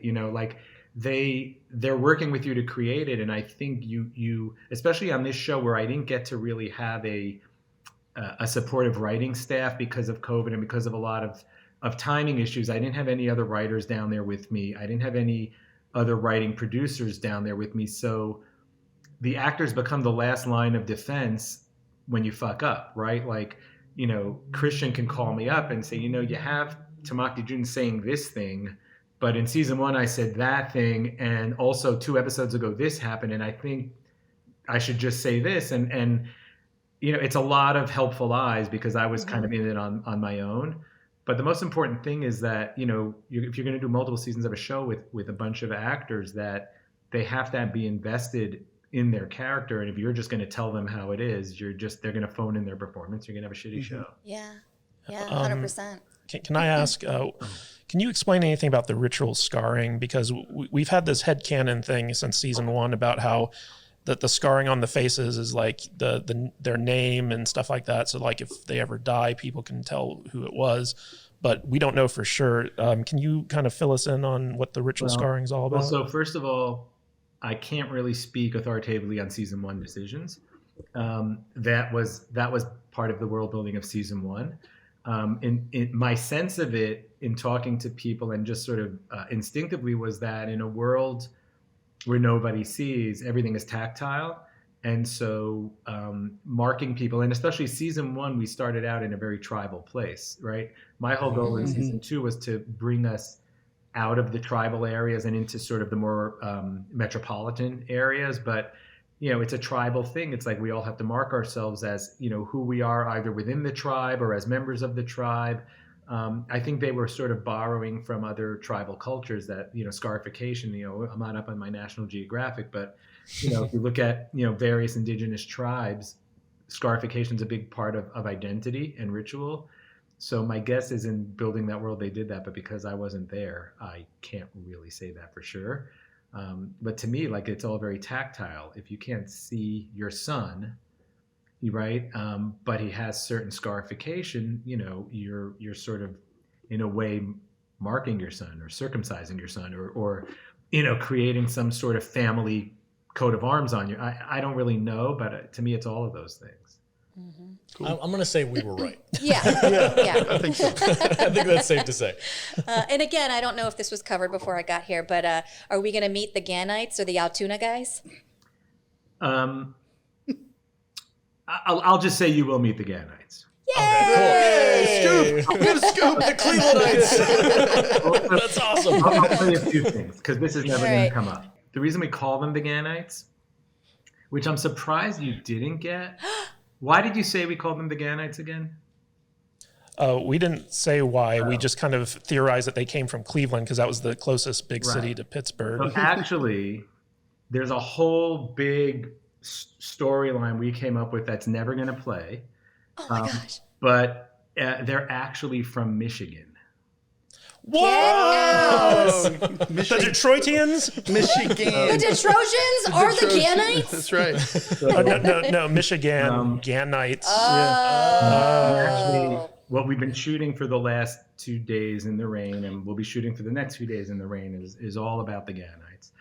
A: They're working with you to create it. And I think you, especially on this show where I didn't get to really have a supportive writing staff because of COVID and because of a lot of timing issues. I didn't have any other writers down there with me. I didn't have any other writing producers down there with me. So the actors become the last line of defense when you fuck up, right? Like, Christian can call me up and say, you have Tamaki Jun saying this thing, but in season 1, I said that thing. And also 2 episodes ago, this happened. And I think I should just say this. And it's a lot of helpful eyes, because I was kind of in it on my own. But the most important thing is that, if you're going to do multiple seasons of a show with a bunch of actors, that they have to be invested in their character. And if you're just going to tell them how it is, they're going to phone in their performance. You're going to have a shitty show.
E: Yeah, 100%.
B: Can I ask, can you explain anything about the ritual scarring? Because we've had this headcanon thing since season 1 about how that the scarring on the faces is like their name and stuff like that. So like if they ever die, people can tell who it was, but we don't know for sure. Can you kind of fill us in on what the ritual scarring is all about?
A: Well, so first of all, I can't really speak authoritatively on season 1 decisions. That was part of the world building of season 1. In my sense of it, in talking to people and just sort of instinctively, was that in a world where nobody sees, everything is tactile. And so marking people, and especially season 1, we started out in a very tribal place, right? My whole goal in season 2 was to bring us out of the tribal areas and into sort of the more metropolitan areas. But, it's a tribal thing. It's like we all have to mark ourselves as, who we are, either within the tribe or as members of the tribe. I think they were sort of borrowing from other tribal cultures that, scarification, I'm not up on my National Geographic, but, if you look at, various indigenous tribes, scarification is a big part of identity and ritual. So my guess is in building that world, they did that, but because I wasn't there, I can't really say that for sure. But to me, like, it's all very tactile. If you can't see your son, right, but he has certain scarification, you're sort of in a way marking your son or circumcising your son or creating some sort of family coat of arms on you. I don't really know, but to me, it's all of those things.
E: Mm-hmm.
C: Cool. I'm going to say we were right.
E: Yeah.
D: I think so.
C: I think that's safe to say.
E: And again, I don't know if this was covered before I got here, but are we going to meet the Ganites or the Altoona guys?
A: I'll just say you will meet the Ganites.
E: Yay!
C: Okay, cool.
D: Scoop! Scoop!
C: The Clevelandites. That's awesome.
A: I'll tell you a few things because this is never
E: All
A: going
E: right.
A: to come up. The reason we call them the Ganites, which I'm surprised you didn't get. Why did you say we called them the Ganites again?
B: We didn't say why. We just kind of theorized that they came from Cleveland because that was the closest big city to Pittsburgh.
A: So actually, there's a whole big storyline we came up with that's never going to play.
E: Oh my gosh.
A: But they're actually from Michigan.
B: Whoa! The Detroitians?
D: Michigan.
E: The Trojans are the Ganites?
D: That's right.
B: No, Michigan, Ganites.
A: Actually, what we've been shooting for the last 2 days in the rain, and we'll be shooting for the next few days in the rain, is all about the Ganites.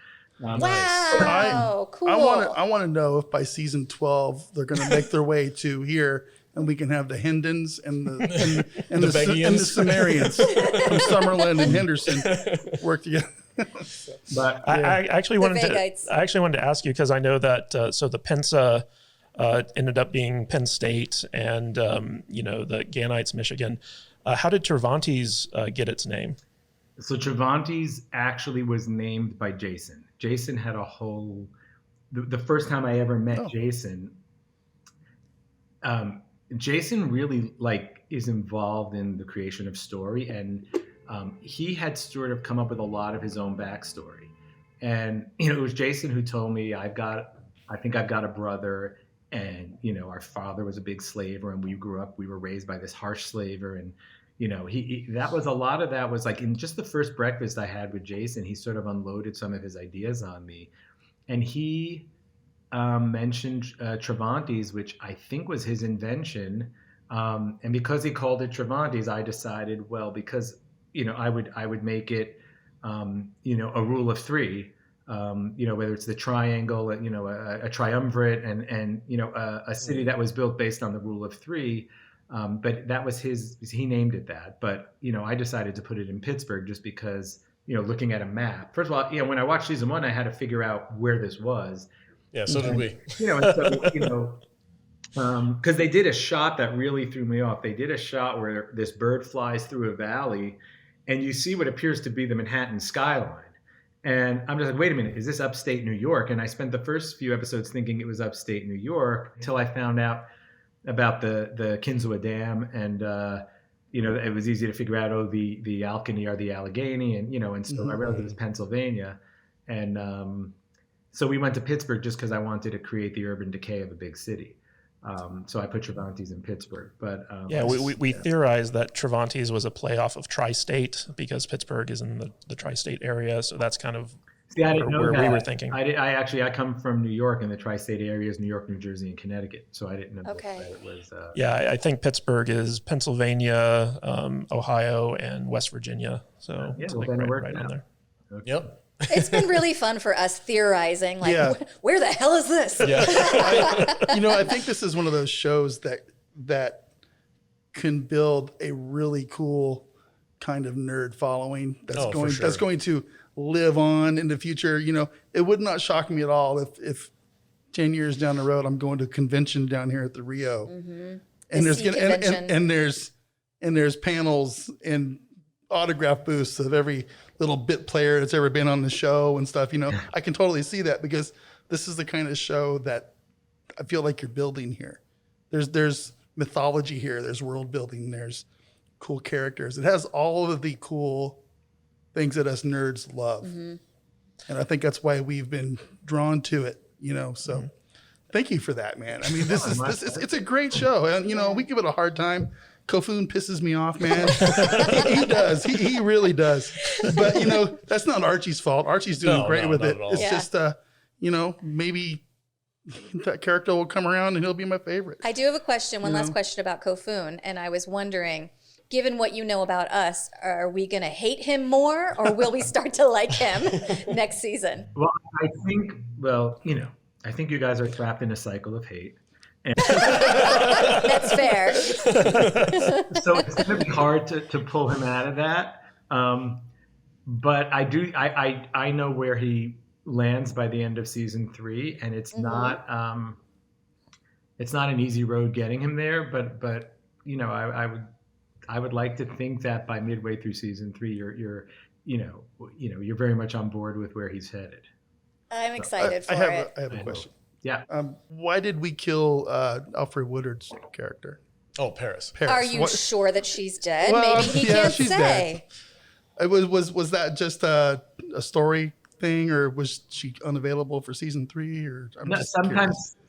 E: Wow, cool.
D: I want to know if by season 12 they're going to make their way to here, and we can have the Hendons and the Sumerians from Summerlin and Henderson work together.
A: But
B: I actually wanted
E: Vegites.
B: to ask you because I know that so the Pensa ended up being Penn State, and the Ganites, Michigan. How did Cervantes get its name?
A: So Cervantes actually was named by Jason. Jason had a whole. The first time I ever met Jason. Jason really is involved in the creation of story, and he had sort of come up with a lot of his own backstory. And it was Jason who told me, I think I've got a brother, and our father was a big slaver, and we were raised by this harsh slaver, and that was a lot of that was like in just the first breakfast I had with Jason, he sort of unloaded some of his ideas on me, and he mentioned Cervantes, which I think was his invention. And because he called it Cervantes, I decided, well, because, I would make it, a rule of three, whether it's the triangle, a triumvirate and a city that was built based on the rule of three. But that was he named it that. But, I decided to put it in Pittsburgh just because, looking at a map, first of all, when I watched season 1, I had to figure out where this was.
C: Yeah, so did we.
A: Because they did a shot that really threw me off. They did a shot where this bird flies through a valley, and you see what appears to be the Manhattan skyline. And I'm just like, wait a minute, is this upstate New York? And I spent the first few episodes thinking it was upstate New York until I found out about the Kinzua Dam, and it was easy to figure out. The Alkany are the Allegheny, and so I realized it was Pennsylvania, and so we went to Pittsburgh just because I wanted to create the urban decay of a big city. So I put Cervantes in Pittsburgh. But
B: we theorized that Cervantes was a playoff of tri-state because Pittsburgh is in the tri-state area. So that's kind of
A: I didn't know
B: where
A: that.
B: we were thinking.
A: I come from New York, and the tri-state areas, New York, New Jersey, and Connecticut. So I didn't know that it was.
B: I think Pittsburgh is Pennsylvania, Ohio, and West Virginia. So it's
A: then it worked
B: right on
A: out.
B: there.
A: Okay.
C: Yep.
E: It's been really fun for us theorizing, like,
D: Yeah.
E: where the hell is this?
B: Yeah.
D: I think this is one of those shows that can build a really cool kind of nerd following that's going to live on in the future. It would not shock me at all if 10 years down the road I'm going to a convention down here at the Rio, and there's there's panels and autograph booths of every little bit player that's ever been on the show and stuff. I can totally see that, because this is the kind of show that I feel like you're building here. There's mythology here. There's world building. There's cool characters. It has all of the cool things that us nerds love. And I think that's why we've been drawn to it, so thank you for that, man. I mean, it's a great show. And, we give it a hard time. Kofun pisses me off, man. He does. He really does. But, that's not Archie's fault. Archie's doing great with it. It's just, maybe that character will come around and he'll be my favorite.
E: I do have a question, one last question about Kofun. And I was wondering, given what you know about us, are we going to hate him more, or will we start to like him next season?
A: Well, I think you guys are trapped in a cycle of hate. And
E: That's fair.
A: so it's going to be hard to pull him out of that. But I know where he lands by the end of season 3, and it's not an easy road getting him there. But I would like to think that by midway through season 3, you're very much on board with where he's headed.
E: I'm excited for it.
D: I have a question.
A: Yeah.
D: Why did we kill Alfred Woodard's character?
C: Oh, Paris.
E: Are you sure that she's dead?
D: Well,
E: Maybe he can't
D: she's
E: say.
D: Dead. Was that just a story thing, or was she unavailable for season 3? Or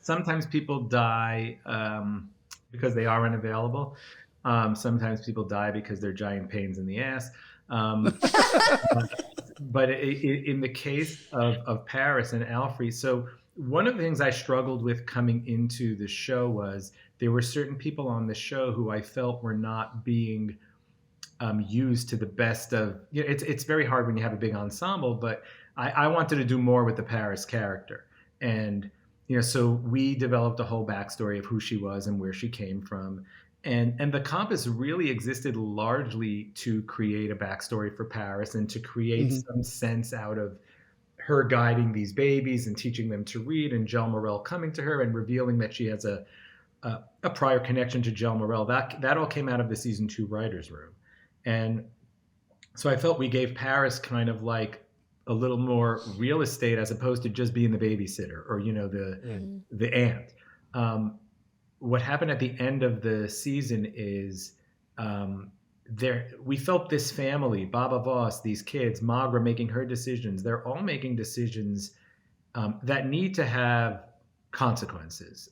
A: sometimes people die because they are unavailable. Sometimes people die because they're giant pains in the ass. But in the case of Paris and Alfred, so one of the things I struggled with coming into the show was there were certain people on the show who I felt were not being used to the best of. It's very hard when you have a big ensemble, but I wanted to do more with the Paris character, and so we developed a whole backstory of who she was and where she came from. And the compass really existed largely to create a backstory for Paris and to create some sense out of her guiding these babies and teaching them to read, and Jel Morel coming to her and revealing that she has a prior connection to Jel Morel. That all came out of the season 2 writers' room. And so I felt we gave Paris kind of like a little more real estate as opposed to just being the babysitter or, the aunt. What happened at the end of the season is we felt this family, Baba Voss, these kids, Magra making her decisions. They're all making decisions that need to have consequences.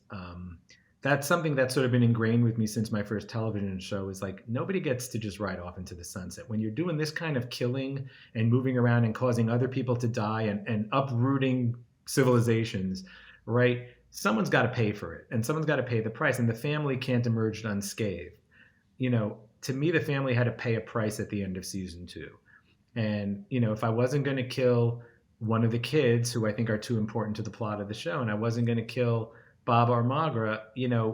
A: That's something that's sort of been ingrained with me since my first television show, is like, nobody gets to just ride off into the sunset. When you're doing this kind of killing and moving around and causing other people to die and uprooting civilizations, right? Someone's got to pay for it, and someone's got to pay the price, and the family can't emerge unscathed. To me, the family had to pay a price at the end of season 2. And, if I wasn't going to kill one of the kids who I think are too important to the plot of the show, and I wasn't going to kill Baba or Magra,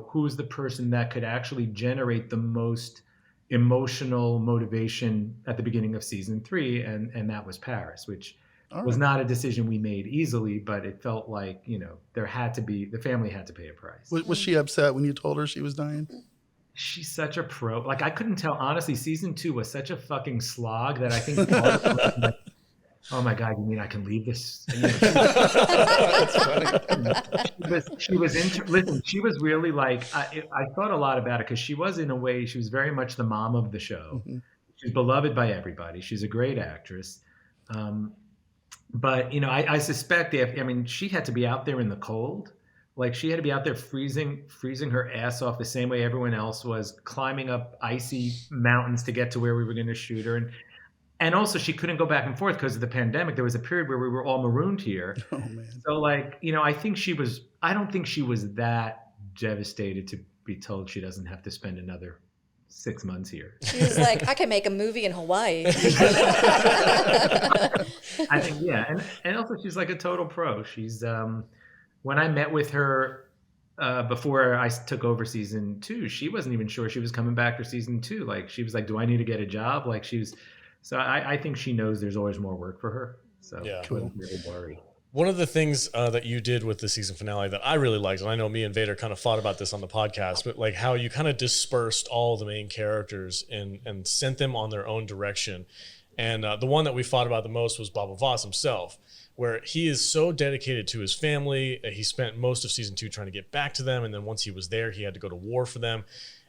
A: who's the person that could actually generate the most emotional motivation at the beginning of season 3? And that was Paris, which was not a decision we made easily, but it felt like, the family had to pay a price.
D: Was she upset when you told her she was dying?
A: She's such a pro. Like, I couldn't tell, honestly. Season 2 was such a fucking slog that I think like, oh my God, you mean I can leave this?
D: That's funny.
A: She was really like, I thought a lot about it, because she was, in a way, she was very much the mom of the show. She's beloved by everybody. She's a great actress. But, I suspect she had to be out there in the cold. Like, she had to be out there freezing her ass off the same way everyone else was, climbing up icy mountains to get to where we were going to shoot her. And also, she couldn't go back and forth because of the pandemic. There was a period where we were all marooned here.
D: Oh, man.
A: So, I don't think she was that devastated to be told she doesn't have to spend another 6 months here.
E: She's like, I can make a movie in Hawaii.
A: I think, yeah. And also she's like a total pro. She's, when I met with her before I took over season 2, she wasn't even sure she was coming back for season 2. Like, she was like, do I need to get a job? Like, so I think she knows there's always more work for her. So
C: Yeah.
A: I wouldn't really worry.
C: One of the things that you did with the season finale that I really liked, and I know me and Vader kind of fought about this on the podcast, but like how you kind of dispersed all the main characters and sent them on their own direction. And the one that we fought about the most was Baba Voss himself, where he is so dedicated to his family. He spent most of season 2 trying to get back to them. And then once he was there, he had to go to war for them.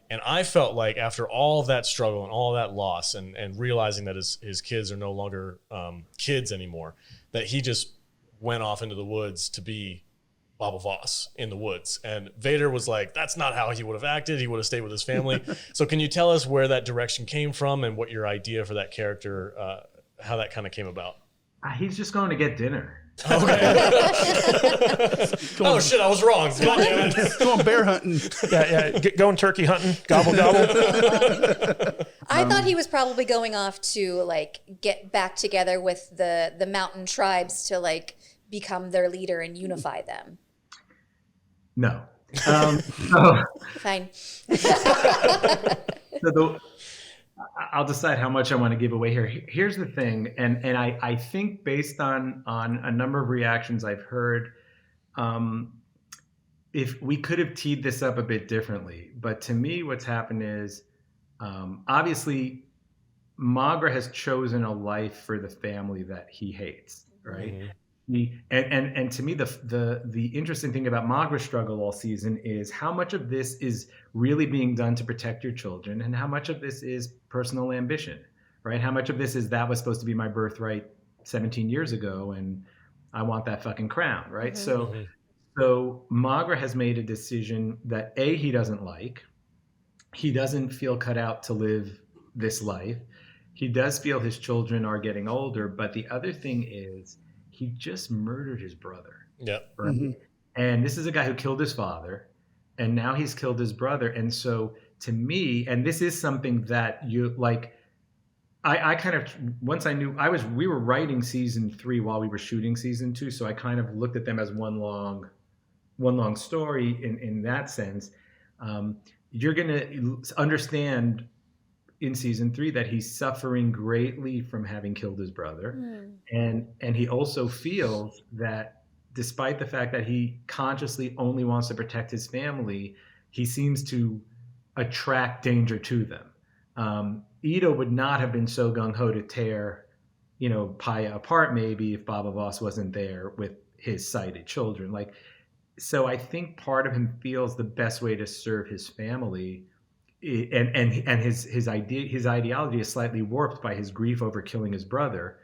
C: And I felt like after all that struggle and all that loss and realizing that his kids are no longer kids anymore, that he just went off into the woods to be Baba Voss in the woods. And Vader was like, that's not how he would have acted. He would have stayed with his family. So can you tell us where that direction came from and what your idea for that character, how that kind of came about?
A: He's just going to get dinner.
C: Okay. Oh shit, I was wrong. God damn it.
D: Going bear hunting.
B: Yeah, going turkey hunting. Gobble, gobble.
E: I thought he was probably going off to like get back together with the mountain tribes to like become their leader and unify them.
A: No.
E: Fine.
A: I'll decide how much I want to give away here. Here's the thing, and I think based on a number of reactions I've heard, if we could have teed this up a bit differently. But to me, what's happened is, obviously, Magra has chosen a life for the family that he hates, right?
C: Mm-hmm.
A: And to me, the interesting thing about Magra's struggle all season is how much of this is really being done to protect your children, and how much of this is personal ambition, right? How much of this is that was supposed to be my birthright 17 years ago, and I want that fucking crown, right?
E: Mm-hmm.
A: So Magra has made a decision that he doesn't like. He doesn't feel cut out to live this life. He does feel his children are getting older, but the other thing is, he just murdered his brother.
C: Yep.
A: Right? Mm-hmm. And this is a guy who killed his father, and now he's killed his brother. And so to me, and this is something that you like, I kind of, once I knew we were writing season 3 while we were shooting season 2. So I kind of looked at them as one long story in that sense. You're going to understand in season 3 that he's suffering greatly from having killed his brother. And he also feels that despite the fact that he consciously only wants to protect his family, he seems to attract danger to them. Ito would not have been so gung-ho to tear, Paya apart maybe if Baba Voss wasn't there with his sighted children. So I think part of him feels the best way to serve his family, and his ideology is slightly warped by his grief over killing his brother,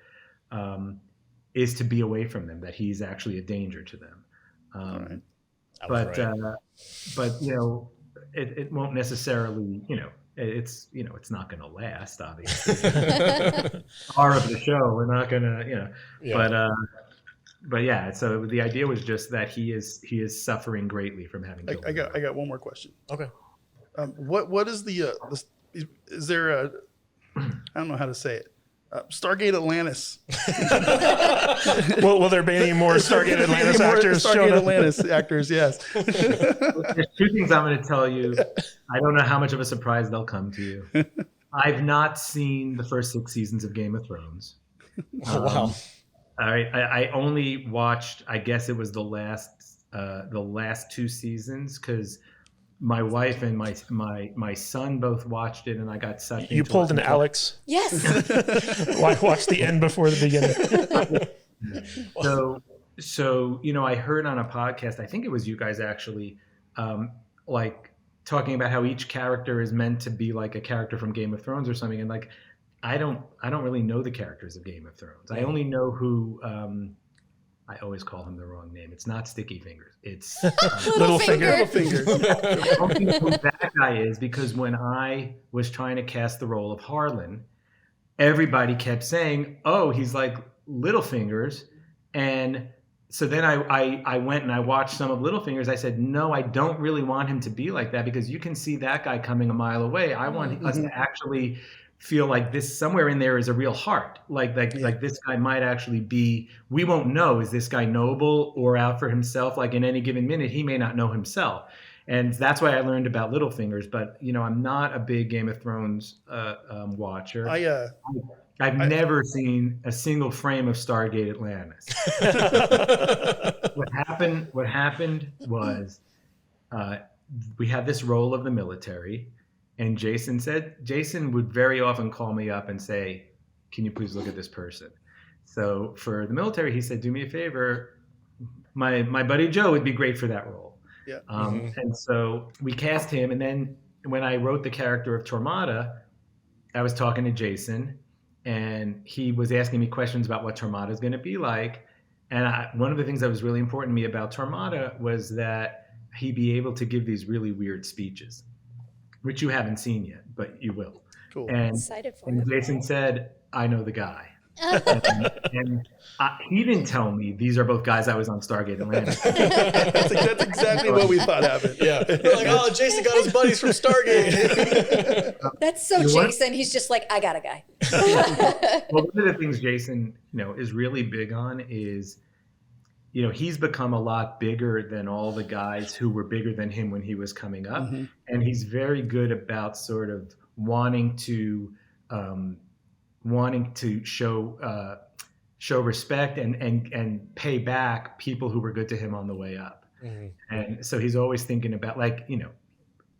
A: is to be away from them, that he's actually a danger to them.
C: Right.
A: But it won't necessarily, it's not going to last, obviously. Part of the show, we're not going to,
C: Yeah.
A: But yeah, so the idea was just that he is suffering greatly from having killed his brother.
D: I got one more question.
C: Okay.
D: What is is there a, I don't know how to say it, Stargate Atlantis?
B: Will there be any more Stargate Atlantis actors?
D: Stargate Atlantis actors, yes.
A: There's 2 things I'm going to tell you. I don't know how much of a surprise they'll come to you. I've not seen the first 6 seasons of Game of Thrones.
C: Oh, wow.
A: All right, I only watched, I guess it was the last 2 seasons, because my wife and my son both watched it, and I got sucked into it.
B: You pulled an Alex.
E: Yes.
B: Watch the end before the beginning.
A: So I heard on a podcast, I think it was you guys actually, talking about how each character is meant to be like a character from Game of Thrones or something, and I don't really know the characters of Game of Thrones. I only know who. I always call him the wrong name. It's not Sticky Fingers. It's
E: Littlefinger.
A: I don't know who that guy is, because when I was trying to cast the role of Harlan, everybody kept saying, "Oh, he's like Littlefingers," and so then I went and I watched some of Littlefingers. I said, no, I don't really want him to be like that, because you can see that guy coming a mile away. I want us to actually feel like this somewhere in there is a real heart. Like this guy might actually be, we won't know, is this guy noble or out for himself? Like in any given minute, he may not know himself. And that's why I learned about Littlefingers. But, I'm not a big Game of Thrones watcher. I've never seen a single frame of Stargate Atlantis. What happened was we had this role of the military, and Jason would very often call me up and say, can you please look at this person? So for the military, he said, do me a favor. My buddy Joe would be great for that role.
D: Yeah.
A: And so we cast him. And then when I wrote the character of Tormata, I was talking to Jason, and he was asking me questions about what Tormata is going to be like. And one of the things that was really important to me about Tormata was that he be able to give these really weird speeches, which you haven't seen yet, but you will.
D: Cool.
A: And Jason said, I know the guy. and he didn't tell me these are both guys I was on Stargate Atlantis.
D: That's exactly what we thought happened.
C: Yeah. They're like, oh, Jason got his buddies from Stargate.
E: That's so Jason. He's just like, I got a guy.
A: Well, one of the things Jason, is really big on is, he's become a lot bigger than all the guys who were bigger than him when he was coming up. Mm-hmm. And he's very good about sort of wanting to show respect and pay back people who were good to him on the way up. Mm-hmm. And so he's always thinking about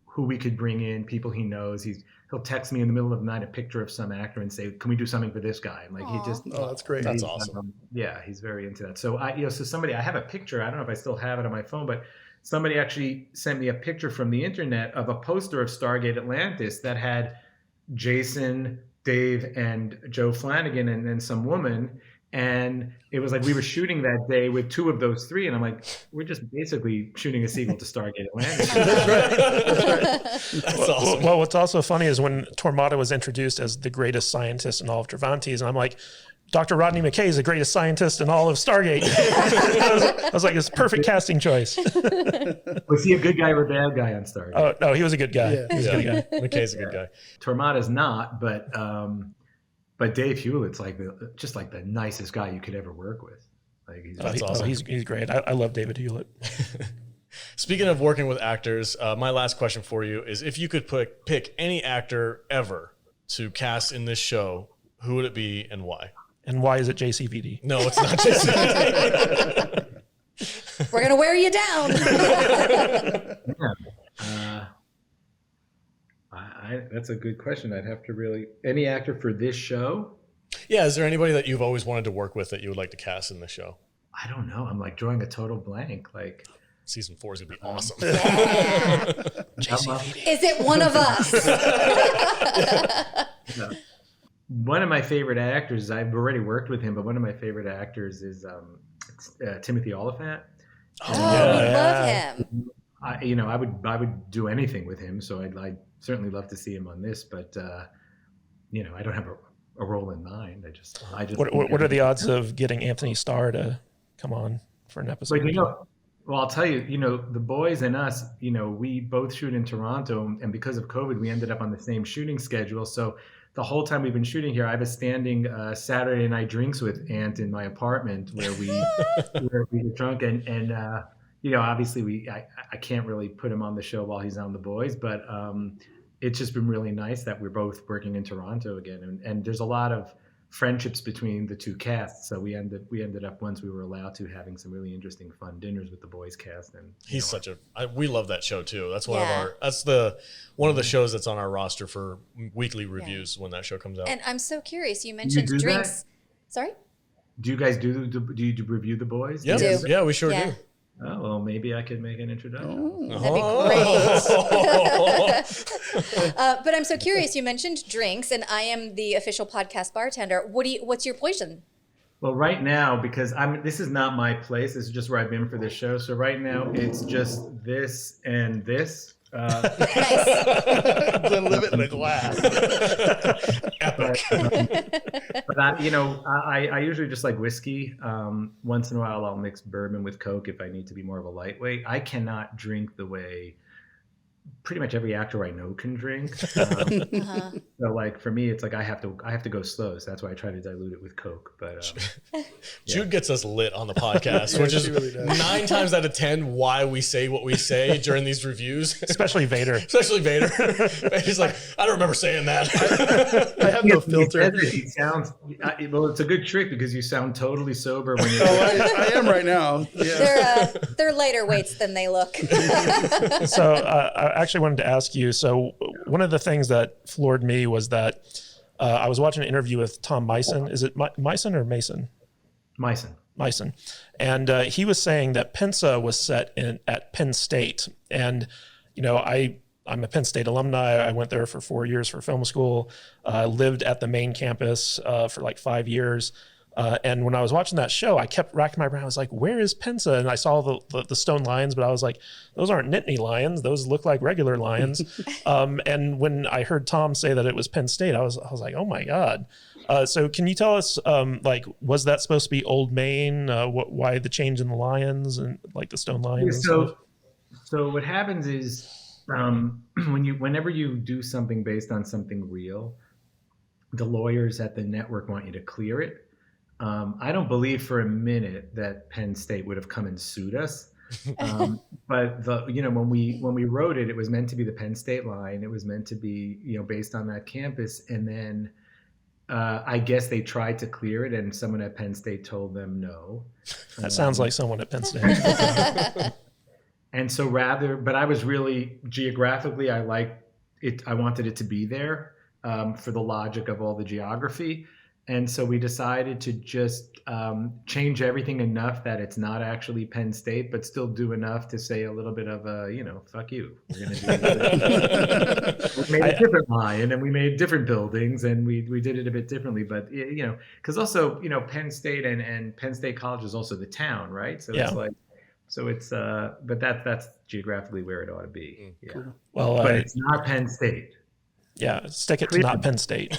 A: who we could bring in, people he knows. He'll text me in the middle of the night a picture of some actor and say, can we do something for this guy? And
D: that's great.
C: That's awesome.
A: Yeah, he's very into that. So I have a picture, I don't know if I still have it on my phone, but somebody actually sent me a picture from the internet of a poster of Stargate Atlantis that had Jason, Dave, and Joe Flanagan and then some woman. And it was like we were shooting that day with two of those three. And I'm like, we're just basically shooting a sequel to Stargate Atlantis.
D: That's right.
C: That's awesome.
B: Well, what's also funny is when Tormata was introduced as the greatest scientist in all of Travantes, and I'm like, Dr. Rodney McKay is the greatest scientist in all of Stargate. I was like, it's a perfect casting choice.
A: Was he a good guy or a bad guy on Stargate?
B: Oh, no, he was a good guy.
D: Yeah.
B: He was a good guy.
C: McKay's a good guy.
A: Tormata's not, but Dave Hewlett's just like the nicest guy you could ever work with. Like
C: That's awesome.
B: He's great. I love David Hewlett.
C: Speaking of working with actors, my last question for you is, if you could pick any actor ever to cast in this show, who would it be and why?
B: And why is it JCVD?
C: No, it's not JCVD.
E: We're going to wear you down.
A: That's a good question. I'd have to really... Any actor for this show?
C: Yeah, is there anybody that you've always wanted to work with that you would like to cast in the show?
A: I don't know. I'm drawing a total blank.
C: Season 4 is going to be awesome.
E: Yeah. Is it one of us?
A: No. One of my favorite actors, I've already worked with him, but one of my favorite actors is Timothy Oliphant.
E: We love him.
A: I would do anything with him, so I'd certainly love to see him on this, but I don't have a role in mind. I just
B: What are the odds of getting Anthony Starr to come on for an episode?
A: Well, I'll tell you, the boys and us, we both shoot in Toronto, and because of COVID, we ended up on the same shooting schedule. So the whole time we've been shooting here, I have a standing Saturday night drinks with Ant in my apartment where we get drunk, and obviously I can't really put him on the show while he's on The Boys, but it's just been really nice that we're both working in Toronto again, and there's a lot of friendships between the two casts. So we ended up, once we were allowed to, having some really interesting, fun dinners with the Boys cast. And
C: he's we love that show too. That's one of the shows that's on our roster for weekly reviews when that show comes out.
E: And I'm so curious. You mentioned drinks. Sorry.
A: Do you guys do you review the Boys?
C: Yeah,
E: do.
C: Yeah, we sure do.
A: Oh, well, maybe I could make an introduction.
E: That'd be great. But I'm so curious. You mentioned drinks, and I am the official podcast bartender. What's your poison?
A: Well, right now, because this is not my place. This is just where I've been for this show. So right now, it's just this and this.
E: Nice.
D: Glenlivet in a glass.
C: Epic.
A: But I usually just like whiskey. Once in a while, I'll mix bourbon with Coke if I need to be more of a lightweight. I cannot drink the way pretty much every actor I know can drink. So like for me, it's like I have to go slow. So that's why I try to dilute it with Coke. But
C: Jude gets us lit on the podcast,
D: Yeah,
C: which is
D: she really does.
C: 9 times out of 10 why we say what we say during these reviews.
B: Especially Vader.
C: Especially Vader. He's like, I don't remember saying that.
D: I have no filter.
A: He sounds well. It's a good trick because you sound totally sober when you're.
D: I am right now. Yeah.
E: They're lighter weights than they look.
B: So I actually wanted to ask you. So one of the things that floored me was that I was watching an interview with Tom Meissen. Is it Meissen or Mason? Meissen. And he was saying that Pensa was set at Penn State. And, I'm a Penn State alumni. I went there for 4 years for film school, lived at the main campus for like 5 years. And when I was watching that show, I kept racking my brain. I was like, where is Pensa? And I saw the stone lions, but I was like, those aren't Nittany lions. Those look like regular lions. And when I heard Tom say that it was Penn State, I was like, oh my God. So can you tell us, was that supposed to be Old Main? Why the change in the lions and like the stone lions?
A: So what happens is whenever you do something based on something real, the lawyers at the network want you to clear it. I don't believe for a minute that Penn State would have come and sued us. But when we wrote it, it was meant to be the Penn State line. It was meant to be, based on that campus. And then I guess they tried to clear it and someone at Penn State told them no.
B: That sounds like someone at Penn State.
A: And so but I was really geographically, I wanted it to be there for the logic of all the geography. And so we decided to just change everything enough that it's not actually Penn State, but still do enough to say a little bit of fuck you. We're going to do we made a different line and we made different buildings and we did it a bit differently. But, because also, Penn State and Penn State College is also the town, right? So it's like, but that's geographically where it ought to be. Yeah.
D: Cool.
B: Well,
A: but it's not Penn State.
B: Yeah, stick it to not Penn State.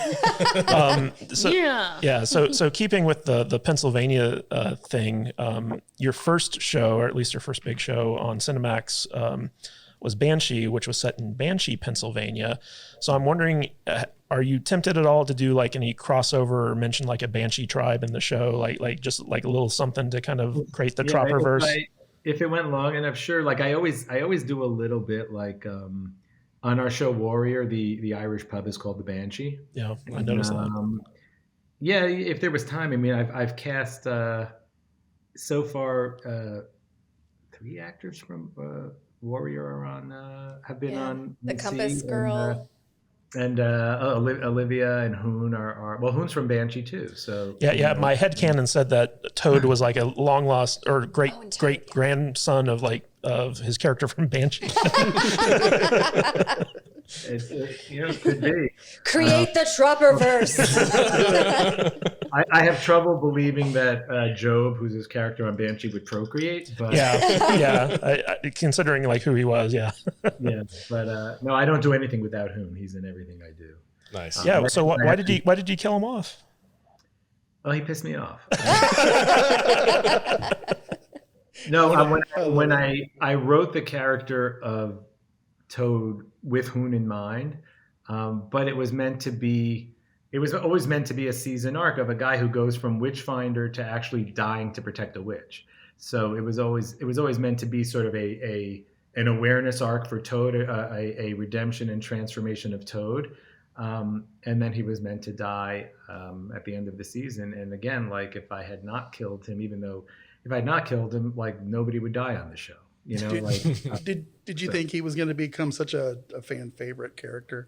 B: So keeping with the Pennsylvania thing, your first show, or at least your first big show on Cinemax, was Banshee, which was set in Banshee, Pennsylvania. So I'm wondering, are you tempted at all to do like any crossover or mention like a Banshee tribe in the show, like just like a little something to kind of create the Tropperverse?
A: If it went long enough, sure. Like I always do a little bit like. On our show Warrior, the Irish pub is called the Banshee.
B: Yeah, I noticed that.
A: Yeah, if there was time. I mean, I've cast so far 3 actors from Warrior are have been on
E: the Compass Girl.
A: And Olivia and Hoon are Hoon's from Banshee too. So
B: yeah. My headcanon said that Toad was like a long lost or great grandson of his character from Banshee.
A: It could be.
E: Create the Tropperverse.
A: I have trouble believing that Job, who's his character on Banshee, would procreate. But
B: considering like who he was, yeah.
A: But no, I don't do anything without Hoon. He's in everything I do.
C: Nice.
B: Yeah. So why did you kill him off?
A: Well, he pissed me off. No, when I wrote the character of Toad with Hoon in mind, but it was always meant to be a season arc of a guy who goes from witch finder to actually dying to protect a witch. So it was always meant to be sort of an awareness arc for Toad, a redemption and transformation of Toad. And then he was meant to die at the end of the season. And again, like if I had not killed him, if I had not killed him, like nobody would die on the show.
D: Did you think he was going to become such a fan favorite character?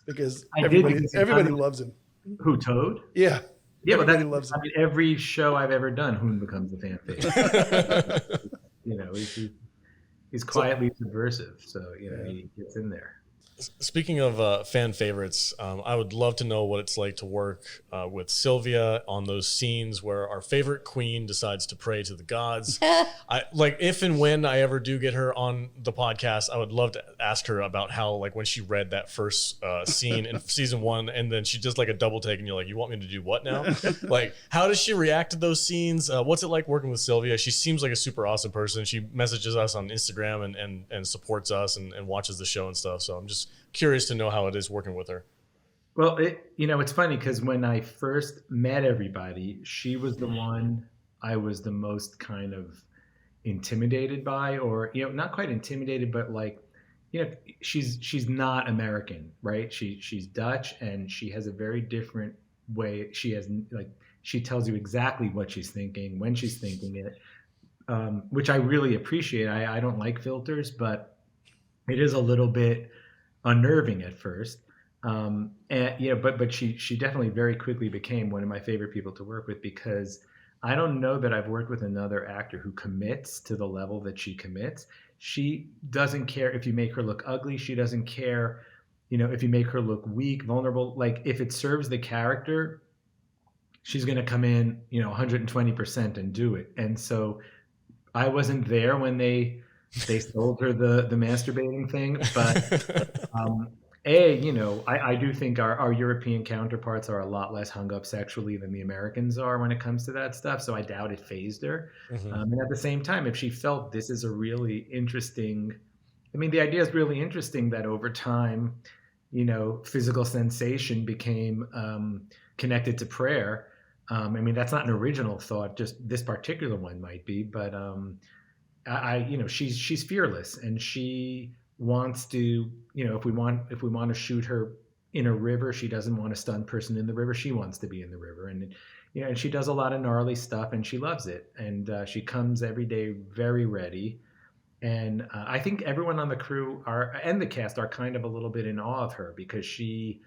D: Because everybody loves him.
A: Who, Toad?
D: Yeah.
A: Yeah,
D: everybody loves him.
A: I mean, every show I've ever done, Hoon becomes a fan favorite. He's quietly subversive, so he gets in there.
C: Speaking of fan favorites, I would love to know what it's like to work with Sylvia on those scenes where our favorite queen decides to pray to the gods. If and when I ever do get her on the podcast, I would love to ask her about how, like, when she read that first scene in season 1, and then she does like a double take, and you're like, "You want me to do what now?" Like, how does she react to those scenes? What's it like working with Sylvia? She seems like a super awesome person. She messages us on Instagram and supports us and watches the show and stuff. So I'm just curious to know how it is working with her.
A: Well, it's funny because when I first met everybody, she was the one I was the most kind of intimidated by, or, not quite intimidated, but like, she's not American, right? She's Dutch, and she has a very different way. She tells you exactly what she's thinking, when she's thinking it, which I really appreciate. I don't like filters, but it is a little bit unnerving at first. But she definitely very quickly became one of my favorite people to work with, because I don't know that I've worked with another actor who commits to the level that she commits. She doesn't care if you make her look ugly. She doesn't care, if you make her look weak, vulnerable. Like, if it serves the character, she's going to come in, 120% and do it. And so I wasn't there when they sold her the masturbating thing, but I do think our European counterparts are a lot less hung up sexually than the Americans are when it comes to that stuff. So I doubt it fazed her. And at the same time, if she felt this is a really interesting, the idea is really interesting that over time, physical sensation became connected to prayer. That's not an original thought, just this particular one might be, but she's fearless, and she wants to, if we want to shoot her in a river, she doesn't want a stunned person in the river. She wants to be in the river, and and she does a lot of gnarly stuff, and she loves it, and she comes every day very ready. And I think everyone on the crew and the cast are kind of a little bit in awe of her, because she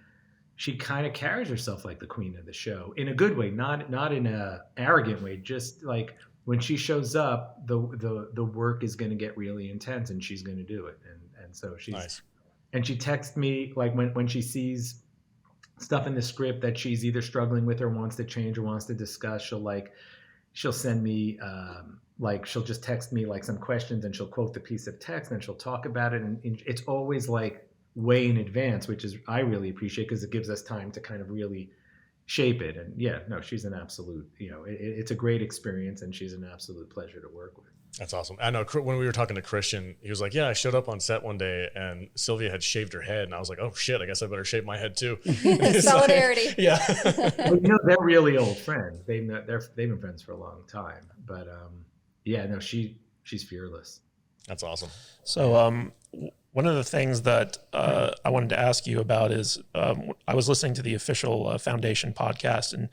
A: kind of carries herself like the queen of the show, in a good way, not in a arrogant way. Just like, when she shows up, the work is going to get really intense, and she's going to do it. And so she's nice. And she texts me, like, when she sees stuff in the script that she's either struggling with or wants to change or wants to discuss, she'll send me she'll just text me like some questions, and she'll quote the piece of text, and she'll talk about it, and it's always like way in advance, which is I really appreciate, because it gives us time to kind of really shape it. And she's an absolute, it's a great experience, and she's an absolute pleasure to work with.
C: That's awesome. I know when we were talking to Christian, he was like, "Yeah, I showed up on set one day and Sylvia had shaved her head," and I was like, "Oh shit, I guess I better shave my head too."
E: Solidarity.
C: Like, yeah.
A: Well, they're really old friends. They've been friends for a long time. But she's fearless.
C: That's awesome.
B: So one of the things that I wanted to ask you about is I was listening to the official Foundation podcast, and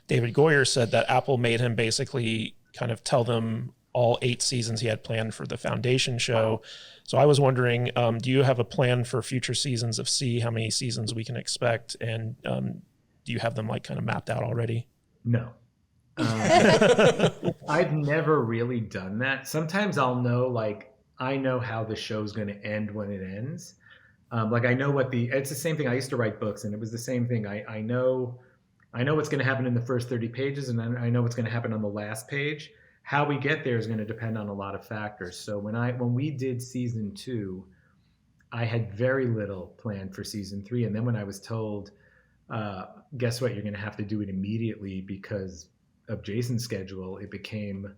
B: David Goyer said that Apple made him basically kind of tell them all 8 seasons he had planned for the Foundation show. So I was wondering, do you have a plan for future seasons of C? How many seasons we can expect? And do you have them like kind of mapped out already?
A: No. I've never really done that. Sometimes I'll know, like, I know how the show's going to end when it ends. Like, I know it's the same thing. I used to write books, and it was the same thing. I know what's going to happen in the first 30 pages, and then I know what's going to happen on the last page. How we get there is going to depend on a lot of factors. So when we did season 2, I had very little planned for season 3. And then when I was told, guess what, you're going to have to do it immediately because of Jason's schedule, it became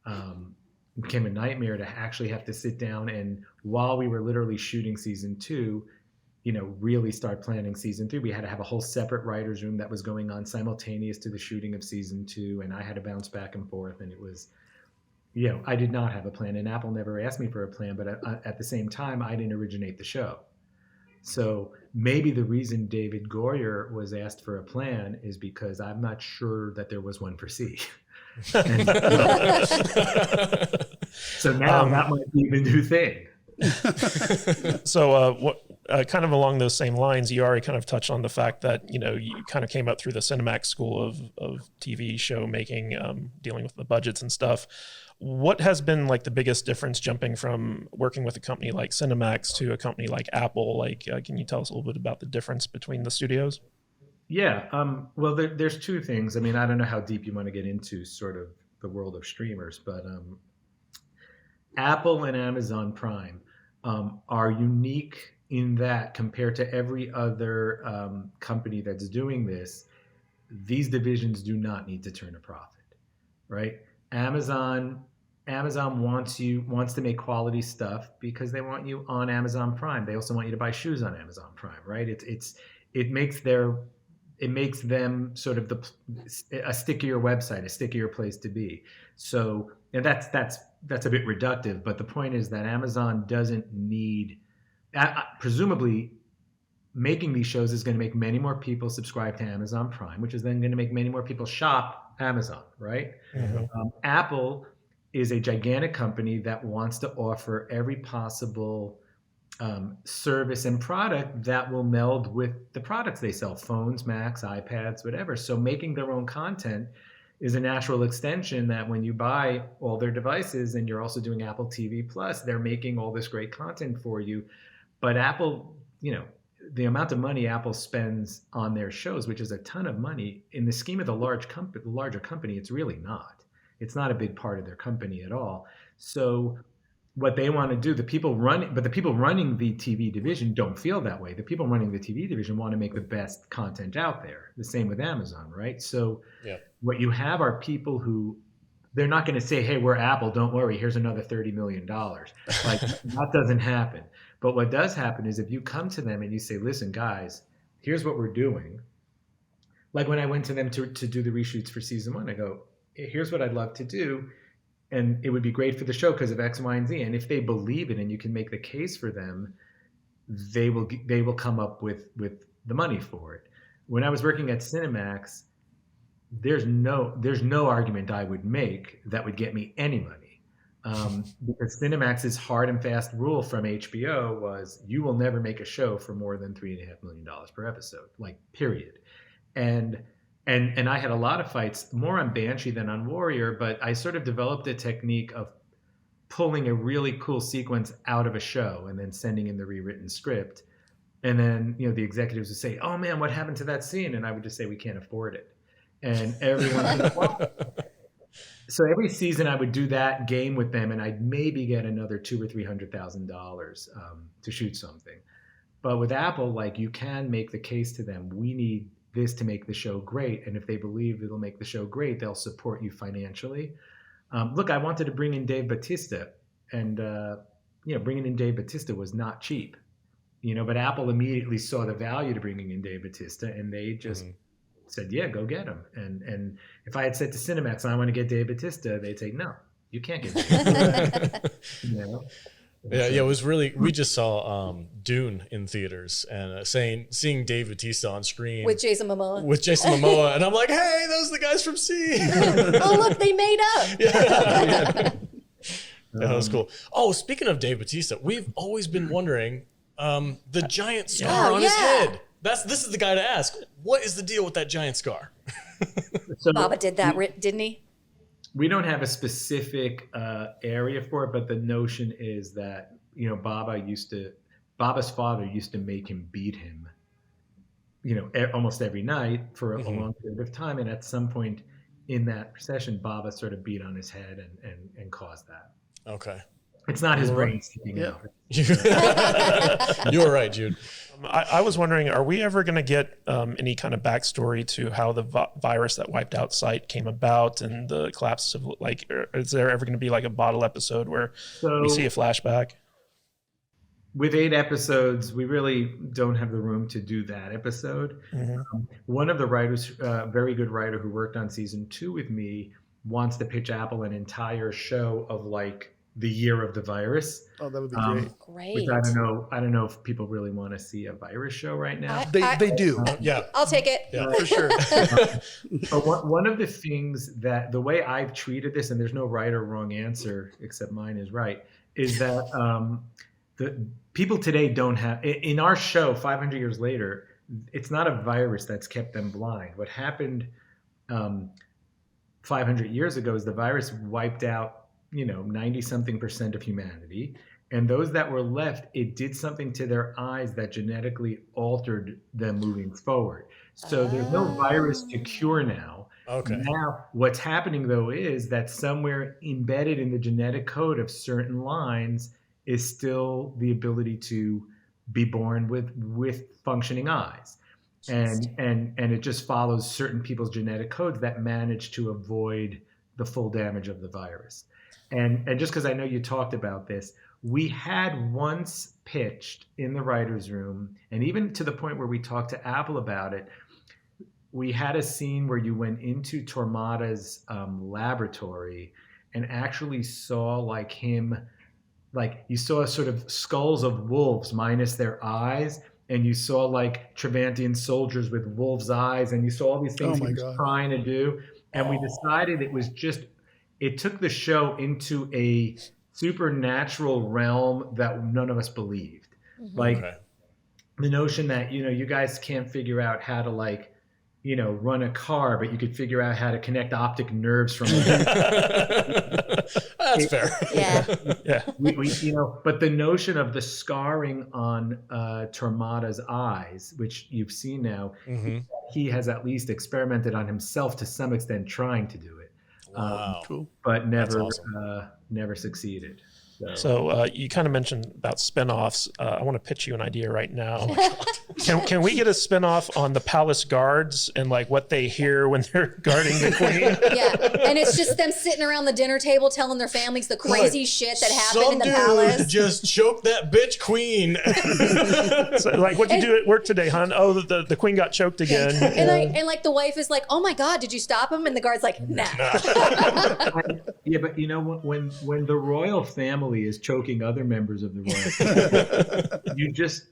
A: a nightmare to actually have to sit down, and while we were literally shooting season 2, really start planning season 3. We had to have a whole separate writer's room that was going on simultaneous to the shooting of season 2, and I had to bounce back and forth, and it was, I did not have a plan, and Apple never asked me for a plan, but at the same time, I didn't originate the show. So maybe the reason David Goyer was asked for a plan is because I'm not sure that there was one for C. So now that might be the new thing.
B: So kind of along those same lines, you already kind of touched on the fact that, you kind of came up through the Cinemax school of TV show making, dealing with the budgets and stuff. What has been like the biggest difference jumping from working with a company like Cinemax to a company like Apple? Like, can you tell us a little bit about the difference between the studios?
A: Yeah. Well, there's two things. I mean, I don't know how deep you want to get into sort of the world of streamers, but Apple and Amazon Prime are unique in that compared to every other company that's doing this, these divisions do not need to turn a profit, right? Amazon wants to make quality stuff because they want you on Amazon Prime. They also want you to buy shoes on Amazon Prime, right? It makes them sort of a stickier website, a stickier place to be. So, and that's a bit reductive, but the point is that Amazon doesn't need, presumably, making these shows is going to make many more people subscribe to Amazon Prime, which is then going to make many more people shop Amazon, right?
B: Mm-hmm.
A: Apple is a gigantic company that wants to offer every possible service and product that will meld with the products they sell, phones, Macs, iPads, whatever. So making their own content is a natural extension that when you buy all their devices and you're also doing Apple TV Plus, they're making all this great content for you. But Apple, the amount of money Apple spends on their shows, which is a ton of money, in the scheme of the larger company, it's really not. It's not a big part of their company at all. So what they want to do, the people running the TV division don't feel that way. The people running the TV division want to make the best content out there. The same with Amazon, right? So what you have are people who, they're not going to say, hey, we're Apple, don't worry, here's another $30 million. Like, that doesn't happen. But what does happen is if you come to them and you say, listen, guys, here's what we're doing. Like when I went to them to do the reshoots for season 1, I go, here's what I'd love to do. And it would be great for the show because of X, Y, and Z. And if they believe it and you can make the case for them, they will come up with the money for it. When I was working at Cinemax, there's no argument I would make that would get me any money. Because Cinemax's hard and fast rule from HBO was you will never make a show for more than $3.5 million per episode, like period. And I had a lot of fights, more on Banshee than on Warrior, but I sort of developed a technique of pulling a really cool sequence out of a show and then sending in the rewritten script. And then, the executives would say, oh man, what happened to that scene? And I would just say, we can't afford it. And everyone so every season I would do that game with them and I'd maybe get another $200,000 or $300,000 to shoot something. But with Apple, like, you can make the case to them, we need this to make the show great. And if they believe it'll make the show great, they'll support you financially. Look, I wanted to bring in Dave Bautista, and bringing in Dave Bautista was not cheap, but Apple immediately saw the value to bringing in Dave Bautista, and they just said, yeah, go get him. And if I had said to Cinemax, I want to get Dave Bautista, they'd say, no, you can't get Dave Bautista.
C: Yeah, it was really, we just saw Dune in theaters and seeing Dave Bautista on screen.
E: With Jason Momoa.
C: And I'm like, hey, those are the guys from C.
E: Oh, look, they made up.
C: Yeah, that was cool. Oh, speaking of Dave Bautista, we've always been wondering the giant scar on his head. This is the guy to ask. What is the deal with that giant scar?
E: So, Baba did that, didn't he?
A: We don't have a specific area for it, but the notion is that Baba's father used to make him beat him, almost every night for a long period of time, and at some point in that session, Baba sort of beat on his head and caused that.
C: Okay.
A: It's not his brain sticking out.
C: You were right, Jude.
B: I was wondering, are we ever going to get any kind of backstory to how the virus that wiped out Sight came about and the collapse of, is there ever going to be like a bottle episode where we see a flashback?
A: With 8 episodes, we really don't have the room to do that episode. One of the writers, very good writer who worked on season 2 with me, wants to pitch Apple an entire show of the year of the virus.
D: Oh, that would be great.
E: Great.
A: Which I don't know if people really want to see a virus show right now.
D: They do.
C: Yeah.
E: I'll take it.
C: Yeah,
D: for sure.
A: But one of the things that the way I've treated this, and there's no right or wrong answer except mine is right, is that the people today don't have, in our show 500 years later, it's not a virus that's kept them blind. What happened 500 years ago is the virus wiped out 90 something percent of humanity. And those that were left, it did something to their eyes that genetically altered them moving forward. So there's no virus to cure now.
C: Okay.
A: Now, what's happening though is that somewhere embedded in the genetic code of certain lines is still the ability to be born with functioning eyes. And it just follows certain people's genetic codes that manage to avoid the full damage of the virus. And just because I know you talked about this, we had once pitched in the writer's room, and even to the point where we talked to Apple about it, we had a scene where you went into Tormata's laboratory and actually saw like him, like you saw sort of skulls of wolves minus their eyes, and you saw like Travantian soldiers with wolves' eyes, and you saw all these things he was trying to do. And we decided it took the show into a supernatural realm that none of us believed. Like the notion that, you guys can't figure out how to like, run a car, but you could figure out how to connect optic nerves from
C: That's fair.
E: Yeah.
A: But the notion of the scarring on Tormata's eyes, which you've seen now, he has at least experimented on himself to some extent trying to do it.
C: Wow.
D: Cool.
A: But never,
C: awesome.
A: Never succeeded.
B: So you kind of mentioned about spinoffs. I want to pitch you an idea right now. Can we get a spinoff on the palace guards and like what they hear when they're guarding the queen?
E: Yeah, and it's just them sitting around the dinner table telling their families the crazy shit that happened in the palace.
C: Just choked that bitch queen.
B: So, like, what'd you do at work today, hon? Oh, the queen got choked again.
E: And like the wife is like, "Oh my God, did you stop him?" And the guard's like, "Nah."
A: Yeah, but when the royal family is choking other members of the royal family, you just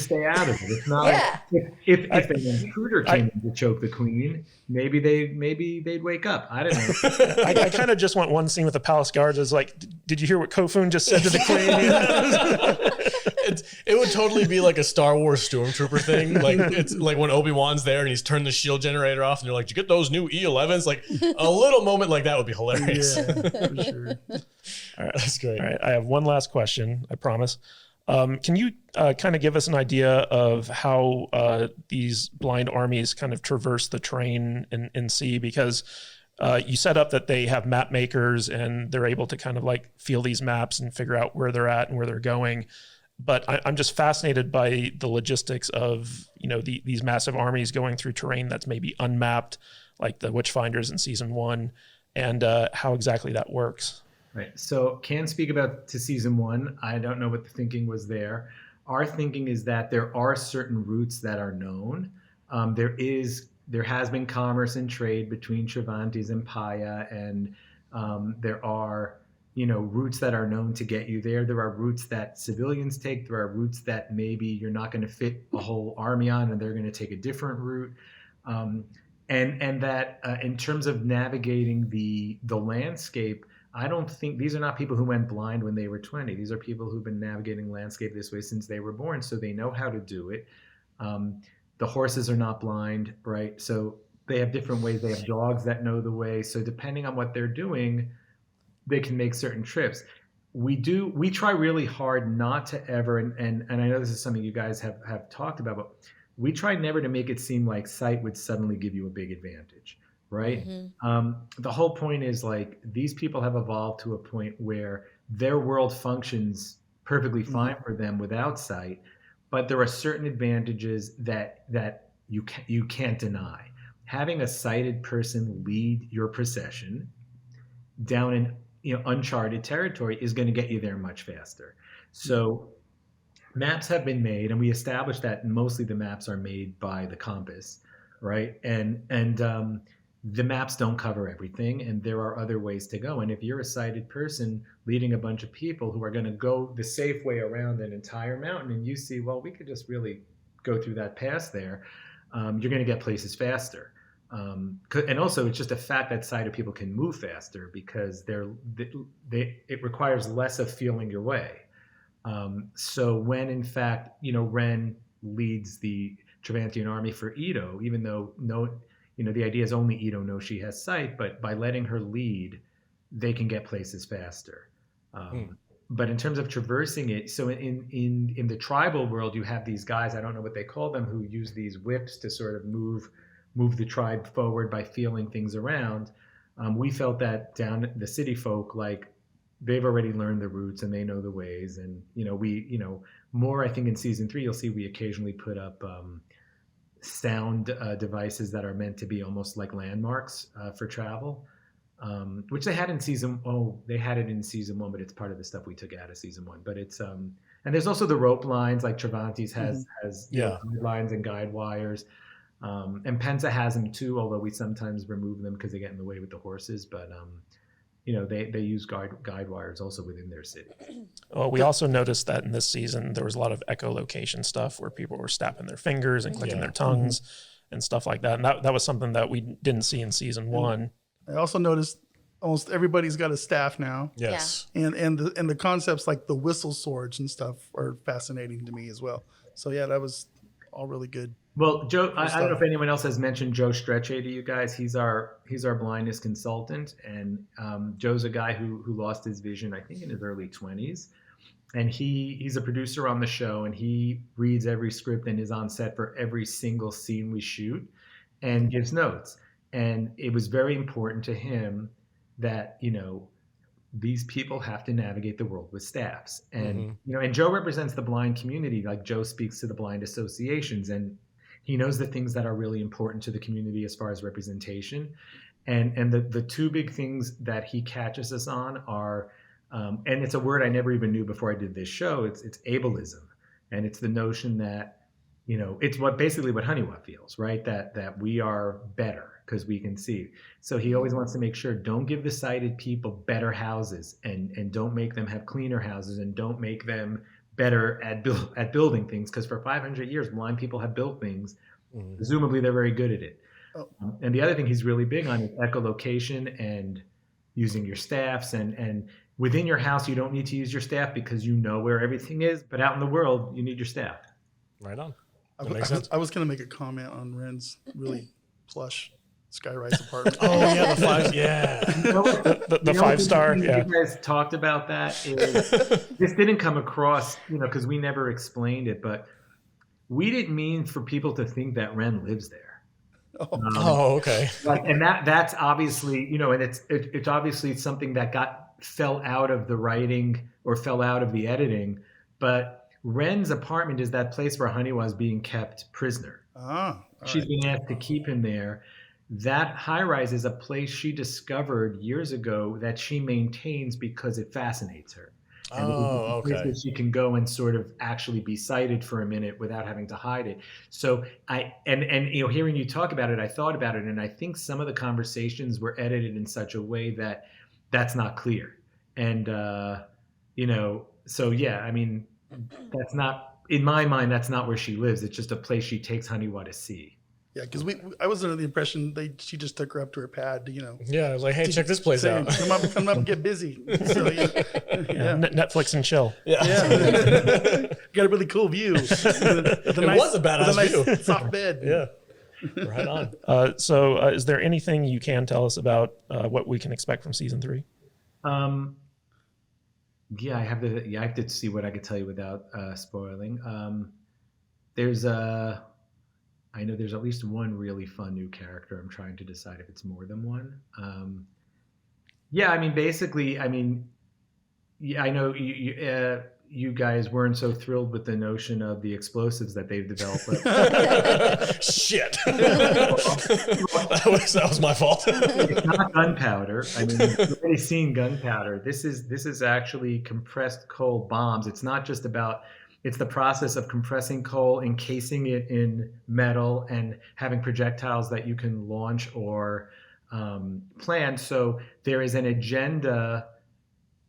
A: stay out of it. It's not if an intruder came in to choke the queen, maybe they'd wake up. I don't know.
B: I kind of just want one scene with the palace guards. Is like, did you hear what Kofun just said to the queen?
C: It would totally be like a Star Wars stormtrooper thing. Like it's like when Obi-Wan's there and he's turned the shield generator off, and they're like, "Did you get those new E11s?" Like a little moment like that would be hilarious.
D: Yeah, for sure.
B: All right,
C: that's great.
B: All right, I have one last question. I promise. Can you kind of give us an idea of how these blind armies kind of traverse the terrain in sea? Because you set up that they have map makers and they're able to kind of like feel these maps and figure out where they're at and where they're going. But I'm just fascinated by the logistics of, these massive armies going through terrain that's maybe unmapped, like the Witchfinders in season 1, and how exactly that works.
A: Right. So can't speak about to season 1. I don't know what the thinking was there. Our thinking is that there are certain routes that are known. There has been commerce and trade between Travantes and Paya, and there are routes that are known to get you there. There are routes that civilians take. There are routes that maybe you're not going to fit a whole army on, and they're going to take a different route. And that in terms of navigating the landscape, I don't think these are not people who went blind when they were 20. These are people who've been navigating landscape this way since they were born, so they know how to do it. The horses are not blind, right? So they have different ways. They have dogs that know the way. So depending on what they're doing, they can make certain trips. We try really hard not to ever, and I know this is something you guys have talked about, but we try never to make it seem like sight would suddenly give you a big advantage. Right. The whole point is like these people have evolved to a point where their world functions perfectly fine for them without sight, but there are certain advantages that you can't deny. Having a sighted person lead your procession down in uncharted territory is going to get you there much faster. So maps have been made, and we established that mostly the maps are made by the compass, right? And the maps don't cover everything, and there are other ways to go. And if you're a sighted person leading a bunch of people who are going to go the safe way around an entire mountain, and you see, well, we could just really go through that pass there, you're going to get places faster. And also, it's just a fact that sighted people can move faster because it requires less of feeling your way. So when, in fact, Ren leads the Travantian army for Ito, even though the idea is only Ito knows she has sight, but by letting her lead, they can get places faster. But in terms of traversing it, so in the tribal world, you have these guys, I don't know what they call them, who use these whips to sort of move the tribe forward by feeling things around. We felt that down the city folk, like they've already learned the routes and they know the ways. And, more, I think in season 3, you'll see we occasionally put up sound devices that are meant to be almost like landmarks for travel. Which they had in season. Oh, they had it in season 1, but it's part of the stuff we took out of season 1. But it's and there's also the rope lines, like Travantes has guide lines and guide wires, and Penza has them too. Although we sometimes remove them because they get in the way with the horses. But they use guide wires also within their city.
B: Well, we also noticed that in this season there was a lot of echolocation stuff where people were snapping their fingers and clicking their tongues and stuff like that. And that was something that we didn't see in season 1.
D: I also noticed almost everybody's got a staff now.
C: Yes.
D: And the concepts like the whistle swords and stuff are fascinating to me as well. So yeah, that was all really good.
A: Well, Joe, I don't know if anyone else has mentioned Joe Strecce to you guys. He's our blindness consultant, and Joe's a guy who lost his vision, I think, in his early 20s. And he's a producer on the show, and he reads every script and is on set for every single scene we shoot and gives notes. And it was very important to him that, these people have to navigate the world with staffs. And, and Joe represents the blind community. Like, Joe speaks to the blind associations, and he knows the things that are really important to the community as far as representation. And the two big things that he catches us on are, and it's a word I never even knew before I did this show, it's ableism. And it's the notion that, it's basically what Haniwa feels, right? That we are better because we can see. So he always wants to make sure, don't give the sighted people better houses, and don't make them have cleaner houses, and don't make them better at building things, because for 500 years, blind people have built things. Presumably, they're very good at it. And the other thing he's really big on is echolocation and using your staffs. And within your house, you don't need to use your staff because you know where everything is. But out in the world, you need your staff.
C: Right on.
D: I was going to make a comment on Ren's really plush skyrise apartment.
C: Oh yeah, the 5. Yeah,
B: the 5-star. Yeah,
A: you guys talked about that. Is this didn't come across, because we never explained it, but we didn't mean for people to think that Ren lives there.
C: Okay.
A: And that's obviously, and it's obviously something that fell out of the writing or fell out of the editing, but Ren's apartment is that place where Haniwa is being kept prisoner. She's being asked to keep him there. That high rise is a place she discovered years ago that she maintains because it fascinates her. And
C: okay.
A: She can go and sort of actually be sighted for a minute without having to hide it. So hearing you talk about it, I thought about it, and I think some of the conversations were edited in such a way that that's not clear. And so yeah, I mean, that's not, in my mind, that's not where she lives. It's just a place she takes Haniwa to see.
D: Yeah, because I was under the impression she just took her up to her pad to,
C: Yeah, I was like, hey, check this place out.
D: Come up and get busy. So, yeah.
B: Netflix and chill.
C: Yeah.
D: Got a really cool view. Was
C: a badass view.
D: Soft bed.
C: Yeah. Right on.
B: So is there anything you can tell us about what we can expect from season 3?
A: Yeah, I have to see what I could tell you without spoiling. I know there's at least one really fun new character. I'm trying to decide if it's more than one. Basically, I know you guys weren't so thrilled with the notion of the explosives that they've developed. But
C: shit. that was my fault.
A: It's not gunpowder. I mean, you've already seen gunpowder. This is actually compressed coal bombs. It's not just about. It's the process of compressing coal, encasing it in metal, and having projectiles that you can launch or plan. So there is an agenda.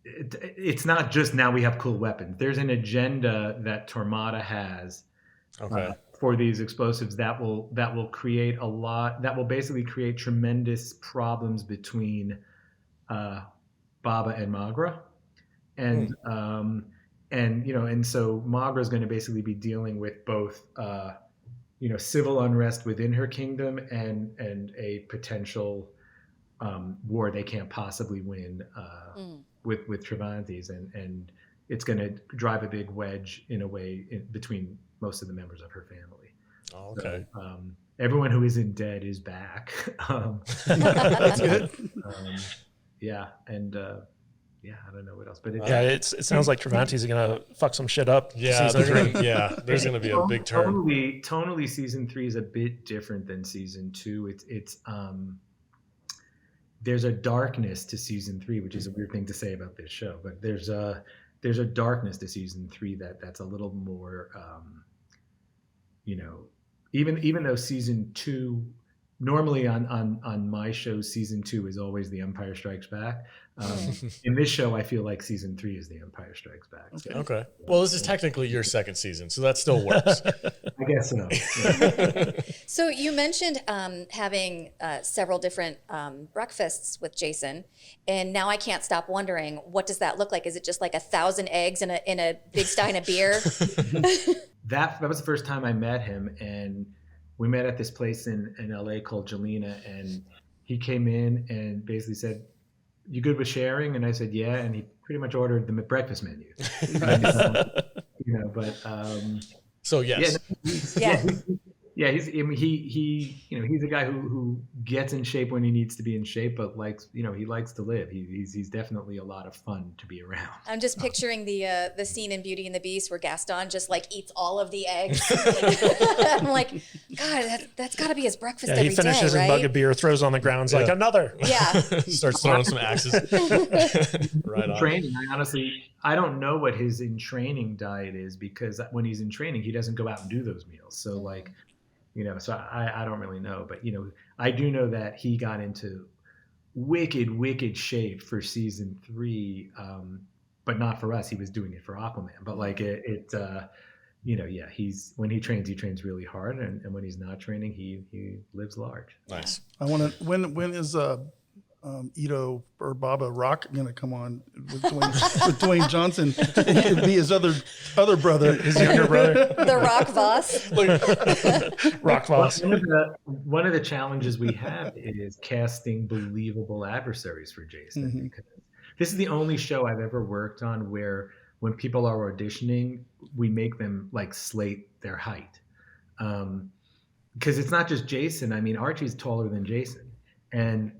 A: It's not just now we have cool weapons. There's an agenda that Tormata has for these explosives that will create a lot. That will basically create tremendous problems between Baba and Magra, and so Magra is going to basically be dealing with both, civil unrest within her kingdom and a potential war they can't possibly win with Travantes, and it's going to drive a big wedge in a way between most of the members of her family.
C: Oh, okay.
A: So, everyone who isn't dead is back.
D: That's good.
A: Yeah, and I don't know what else, but
B: it sounds like Travantes are gonna fuck some shit up.
C: Yeah, there's gonna be a big turn.
A: Tonally, season 3 is a bit different than season 2. It's there's a darkness to season 3, which is a weird thing to say about this show, but there's a darkness to season 3 that's a little more, even though season 2. Normally on my show, season 2 is always The Empire Strikes Back. In this show, I feel like season 3 is The Empire Strikes Back. So,
C: okay. Well, this is technically your second season, so that still works.
A: I guess so. Yeah.
E: So you mentioned having several different breakfasts with Jason, and now I can't stop wondering, what does that look like? Is it just like 1,000 eggs in a big stein of beer?
A: That was the first time I met him, and we met at this place in LA called Jelena, and he came in and basically said, "You good with sharing?" And I said, "Yeah." And he pretty much ordered the breakfast menu.
C: So yes.
A: Yeah, he's a guy who gets in shape when he needs to be in shape, but he likes to live. He's definitely a lot of fun to be around.
E: I'm just picturing the scene in Beauty and the Beast where Gaston just eats all of the eggs. I'm like, God, that's got to be his breakfast every day,
B: he finishes his mug of beer, throws on the ground, like another.
E: Yeah.
C: Starts throwing some axes. Right on.
A: Training, I don't know what his in training diet is, because when he's in training, he doesn't go out and do those meals. So so I don't really know, but I do know that he got into wicked shape for season 3, but not for us. He was doing it for Aquaman. But he's when he trains really hard, and when he's not training, he lives large.
C: Nice.
D: I want to. When is Ito or Baba Rock going to come on with Dwayne Johnson? It'd be his other brother,
B: his younger brother,
E: the Rock Voss.
B: Rock Voss.
A: One of the challenges we have is casting believable adversaries for Jason. Mm-hmm. Because this is the only show I've ever worked on where when people are auditioning, we make them slate their height. Because it's not just Jason. I mean, Archie's taller than Jason, and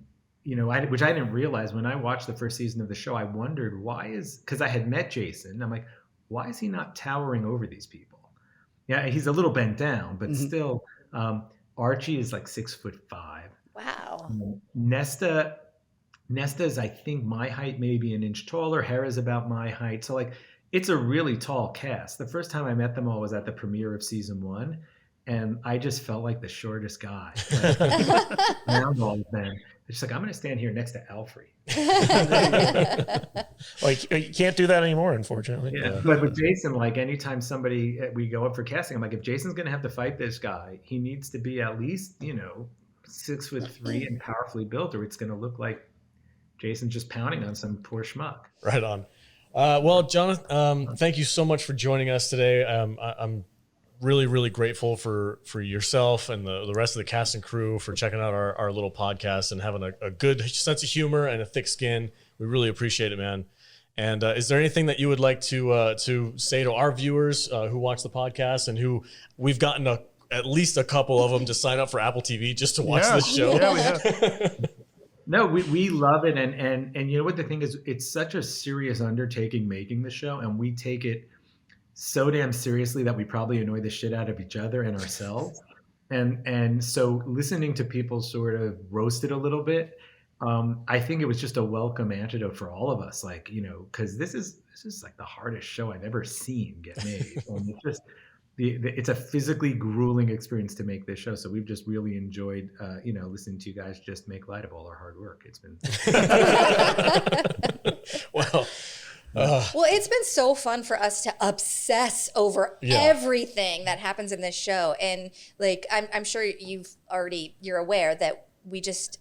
A: which I didn't realize when I watched the first season of the show. I wondered because I had met Jason. I'm like, why is he not towering over these people? Yeah, he's a little bent down, but still, Archie is 6'5".
E: Wow.
A: Nesta is, I think, my height, maybe an inch taller. Hera's about my height. So it's a really tall cast. The first time I met them all was at the premiere of season 1. And I just felt like the shortest guy around all of them. It's just I'm going to stand here next to Alfred.
B: You can't do that anymore, unfortunately.
A: Yeah. But with Jason, anytime we go up for casting, I'm like, if Jason's going to have to fight this guy, he needs to be at least 6'3" and powerfully built, or it's going to look like Jason's just pounding on some poor schmuck.
C: Right on. Well, Jonathan, thank you so much for joining us today. I'm really, really grateful for yourself and the rest of the cast and crew for checking out our little podcast and having a good sense of humor and a thick skin. We really appreciate it, man. And is there anything that you would like to say to our viewers who watch the podcast and who we've gotten at least a couple of them to sign up for Apple TV just to watch this show?
D: Yeah, we have.
A: No, we love it. And you know what the thing is, it's such a serious undertaking making the show, and we take it so damn seriously that we probably annoy the shit out of each other and ourselves. And so listening to people sort of roast it a little bit, I think it was just a welcome antidote for all of us. Because this is the hardest show I've ever seen get made. And it's just it's a physically grueling experience to make this show. So we've just really enjoyed, listening to you guys just make light of all our hard work. It's been
C: well.
E: Well, it's been so fun for us to obsess over everything that happens in this show. And I'm sure you're aware that we just,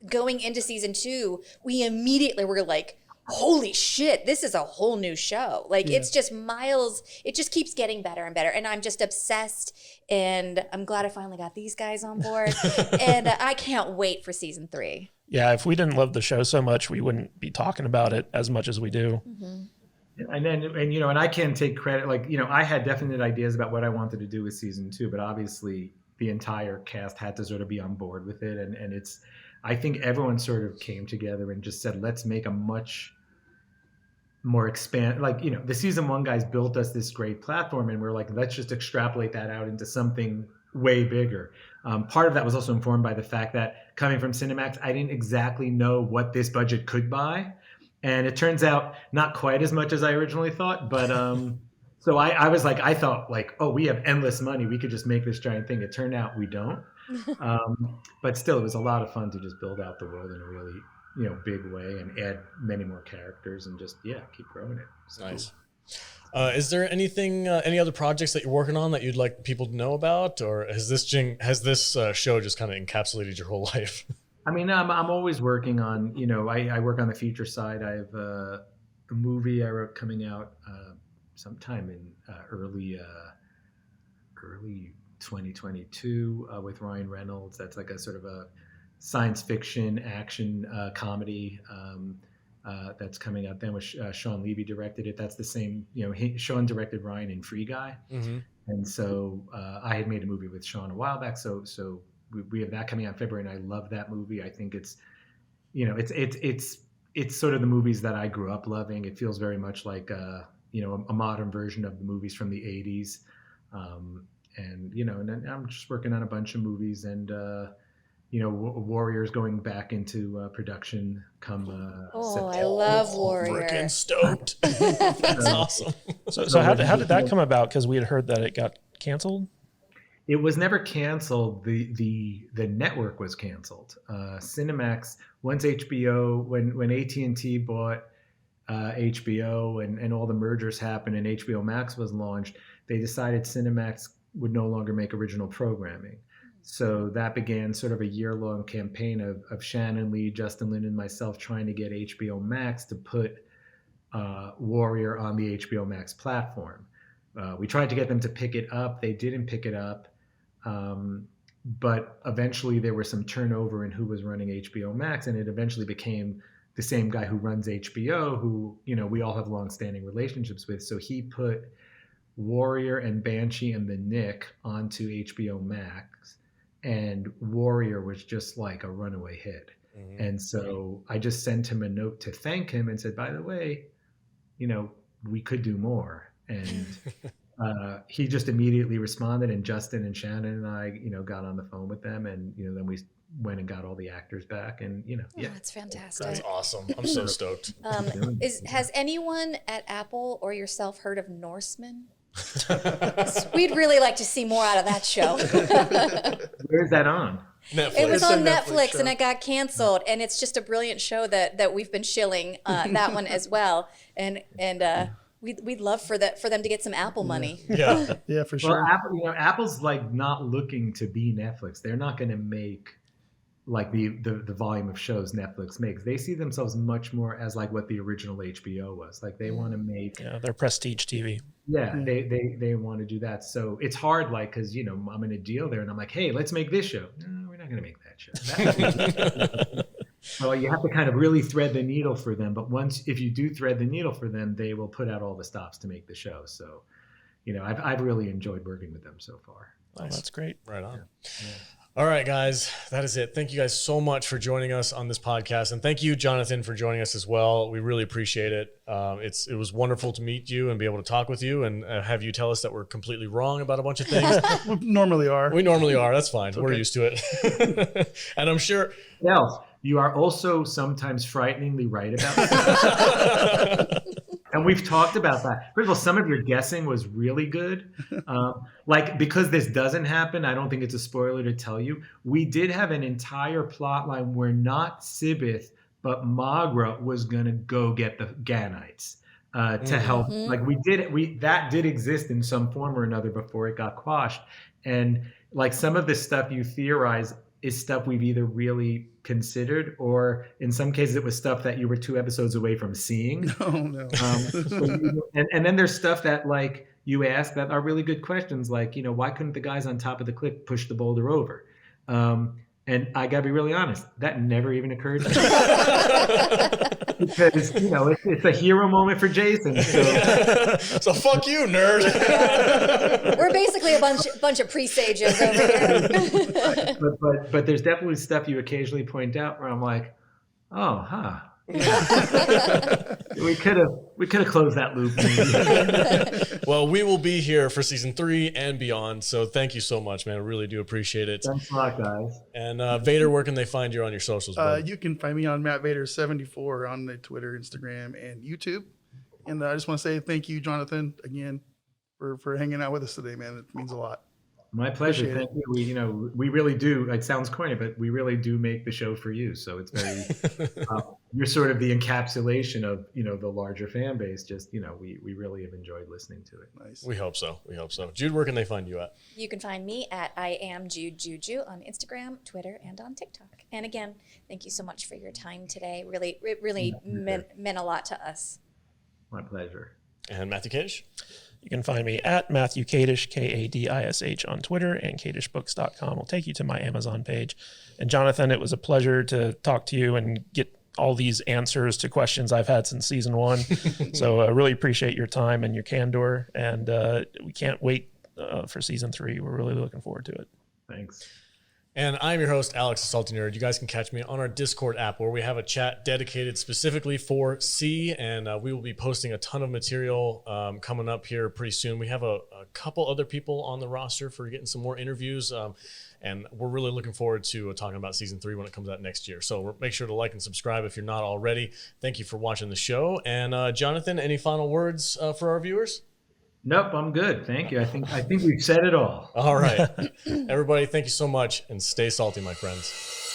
E: going into season 2, we immediately were like, holy shit, this is a whole new show. Like it's just miles, it just keeps getting better and better. And I'm just obsessed, and I'm glad I finally got these guys on board. And I can't wait for season 3.
B: Yeah, if we didn't love the show so much, we wouldn't be talking about it as much as we do.
A: And I can't take credit. Like, I had definite ideas about what I wanted to do with season 2, but obviously the entire cast had to sort of be on board with it. And I think everyone sort of came together and just said, let's make a much more the season 1 guys built us this great platform, and we're like, let's just extrapolate that out into something way bigger. Part of that was also informed by the fact that coming from Cinemax, I didn't exactly know what this budget could buy. And it turns out not quite as much as I originally thought. But so I was like, I thought like, oh, we have endless money. We could just make this giant thing. It turned out we don't. But still, it was a lot of fun to just build out the world in a really, big way and add many more characters and just, keep growing it. So,
C: nice. Is there anything, any other projects that you're working on that you'd like people to know about, or has this show just kind of encapsulated your whole life?
A: I mean, I'm always working on, I work on the feature side. I have a movie I wrote coming out sometime in early 2022 with Ryan Reynolds. That's like a sort of a science fiction action comedy that's coming out then with Sean Levy directed it. That's the same, Sean directed Ryan in Free Guy. Mm-hmm. And so I had made a movie with Sean a while back. So we have that coming out in February, and I love that movie. I think it's sort of the movies that I grew up loving. It feels very much like a modern version of the movies from the 80s. And then I'm just working on a bunch of movies, and Warrior's going back into production come September.
E: I love Warrior.
C: Freaking stoked. That's awesome.
B: So how did that come about? Because we had heard that it got canceled.
A: It was never canceled. The network was canceled. Cinemax, once HBO, when AT&T bought HBO and all the mergers happened and HBO Max was launched, they decided Cinemax would no longer make original programming. So that began sort of a year-long campaign of Shannon Lee, Justin Lin, and myself trying to get HBO Max to put Warrior on the HBO Max platform. We tried to get them to pick it up. They didn't pick it up. But eventually there was some turnover in who was running HBO Max, and it eventually became the same guy who runs HBO, who, we all have long-standing relationships with. So he put Warrior and Banshee and the Nick onto HBO Max, and Warrior was just like a runaway hit. Mm-hmm. And so I just sent him a note to thank him and said, by the way, we could do more. And he just immediately responded, and Justin and Shannon and I, got on the phone with them, and then we went and got all the actors back, and
E: that's fantastic.
C: That's awesome. I'm so stoked.
E: Has anyone at Apple or yourself heard of Norseman? We'd really like to see more out of that show.
A: Where's that on?
C: Netflix.
E: It was on Netflix and it got canceled, and it's just a brilliant show that we've been shilling that one as well, and we'd love for them to get some Apple money.
D: Yeah, for sure.
A: Well, Apple's like not looking to be Netflix. They're not going to make like the volume of shows Netflix makes. They see themselves much more as like what the original HBO was. Like they want to make
B: their prestige TV.
A: Yeah, they want to do that. So it's hard, like, because I'm in a deal there, and I'm like, hey, let's make this show. No, we're not going to make that show. Well, you have to kind of really thread the needle for them. But if you do thread the needle for them, they will put out all the stops to make the show. So, I've really enjoyed working with them so far.
B: Oh, that's great.
C: Right on. Yeah. All right, guys, that is it. Thank you guys so much for joining us on this podcast. And thank you, Jonathan, for joining us as well. We really appreciate it. It was wonderful to meet you and be able to talk with you and have you tell us that we're completely wrong about a bunch of things.
D: We normally are.
C: That's fine. We're used to it. And I'm sure.
A: Else, you are also sometimes frighteningly right about it. And we've talked about that. First of all, some of your guessing was really good. Because this doesn't happen, I don't think it's a spoiler to tell you. We did have an entire plot line where not Sibith, but Magra was going to go get the Ganites to help. Like that did exist in some form or another before it got quashed. And like some of the stuff you theorize is stuff we've either really considered, or in some cases it was stuff that you were 2 episodes away from seeing.
D: Oh no.
A: And then there's stuff that like you ask that are really good questions, like, you know, why couldn't the guys on top of the cliff push the boulder over? And I gotta be really honest, that never even occurred to me. Because, you know, it's a hero moment for Jason.
C: So fuck you, nerd.
E: We're basically a bunch of presages over here.
A: but there's definitely stuff you occasionally point out where I'm like, oh, huh. we could have closed that loop.
C: Well, we will be here for season 3 and beyond. So thank you so much, man. I really do appreciate it.
A: Thanks a lot, guys.
C: And Vader, where can they find you on your socials?
D: You can find me on MattVader74 on the Twitter, Instagram, and YouTube. And I just want to say thank you, Jonathan, again, for hanging out with us today, man. It means a lot.
A: My pleasure.
D: Appreciate
A: Thank you. We really do. It sounds corny, but we really do make the show for you. So it's very. You're sort of the encapsulation of the larger fan base. Just we really have enjoyed listening to it.
D: Nice.
C: We hope so. Jude, where can they find you at?
E: You can find me at I am Jude Juju on Instagram, Twitter, and on TikTok. And again, thank you so much for your time today. It really meant a lot to us.
A: My pleasure.
C: And Matthew Kadish?
B: You can find me at Matthew Kadish, Kadish on Twitter, and kadishbooks.com will take you to my Amazon page. And Jonathan, it was a pleasure to talk to you and get all these answers to questions I've had since season 1. So I really appreciate your time and your candor. And we can't wait for season 3. We're really looking forward to it.
A: Thanks.
C: And I'm your host, Alex the Salty Nerd. You guys can catch me on our Discord app where we have a chat dedicated specifically for C, and we will be posting a ton of material coming up here pretty soon. We have a couple other people on the roster for getting some more interviews, and we're really looking forward to talking about season 3 when it comes out next year. So make sure to like and subscribe if you're not already. Thank you for watching the show. And Jonathan, any final words for our viewers?
A: Nope, I'm good. Thank you. I think we've said it all.
C: All right. Everybody, thank you so much, and stay salty, my friends.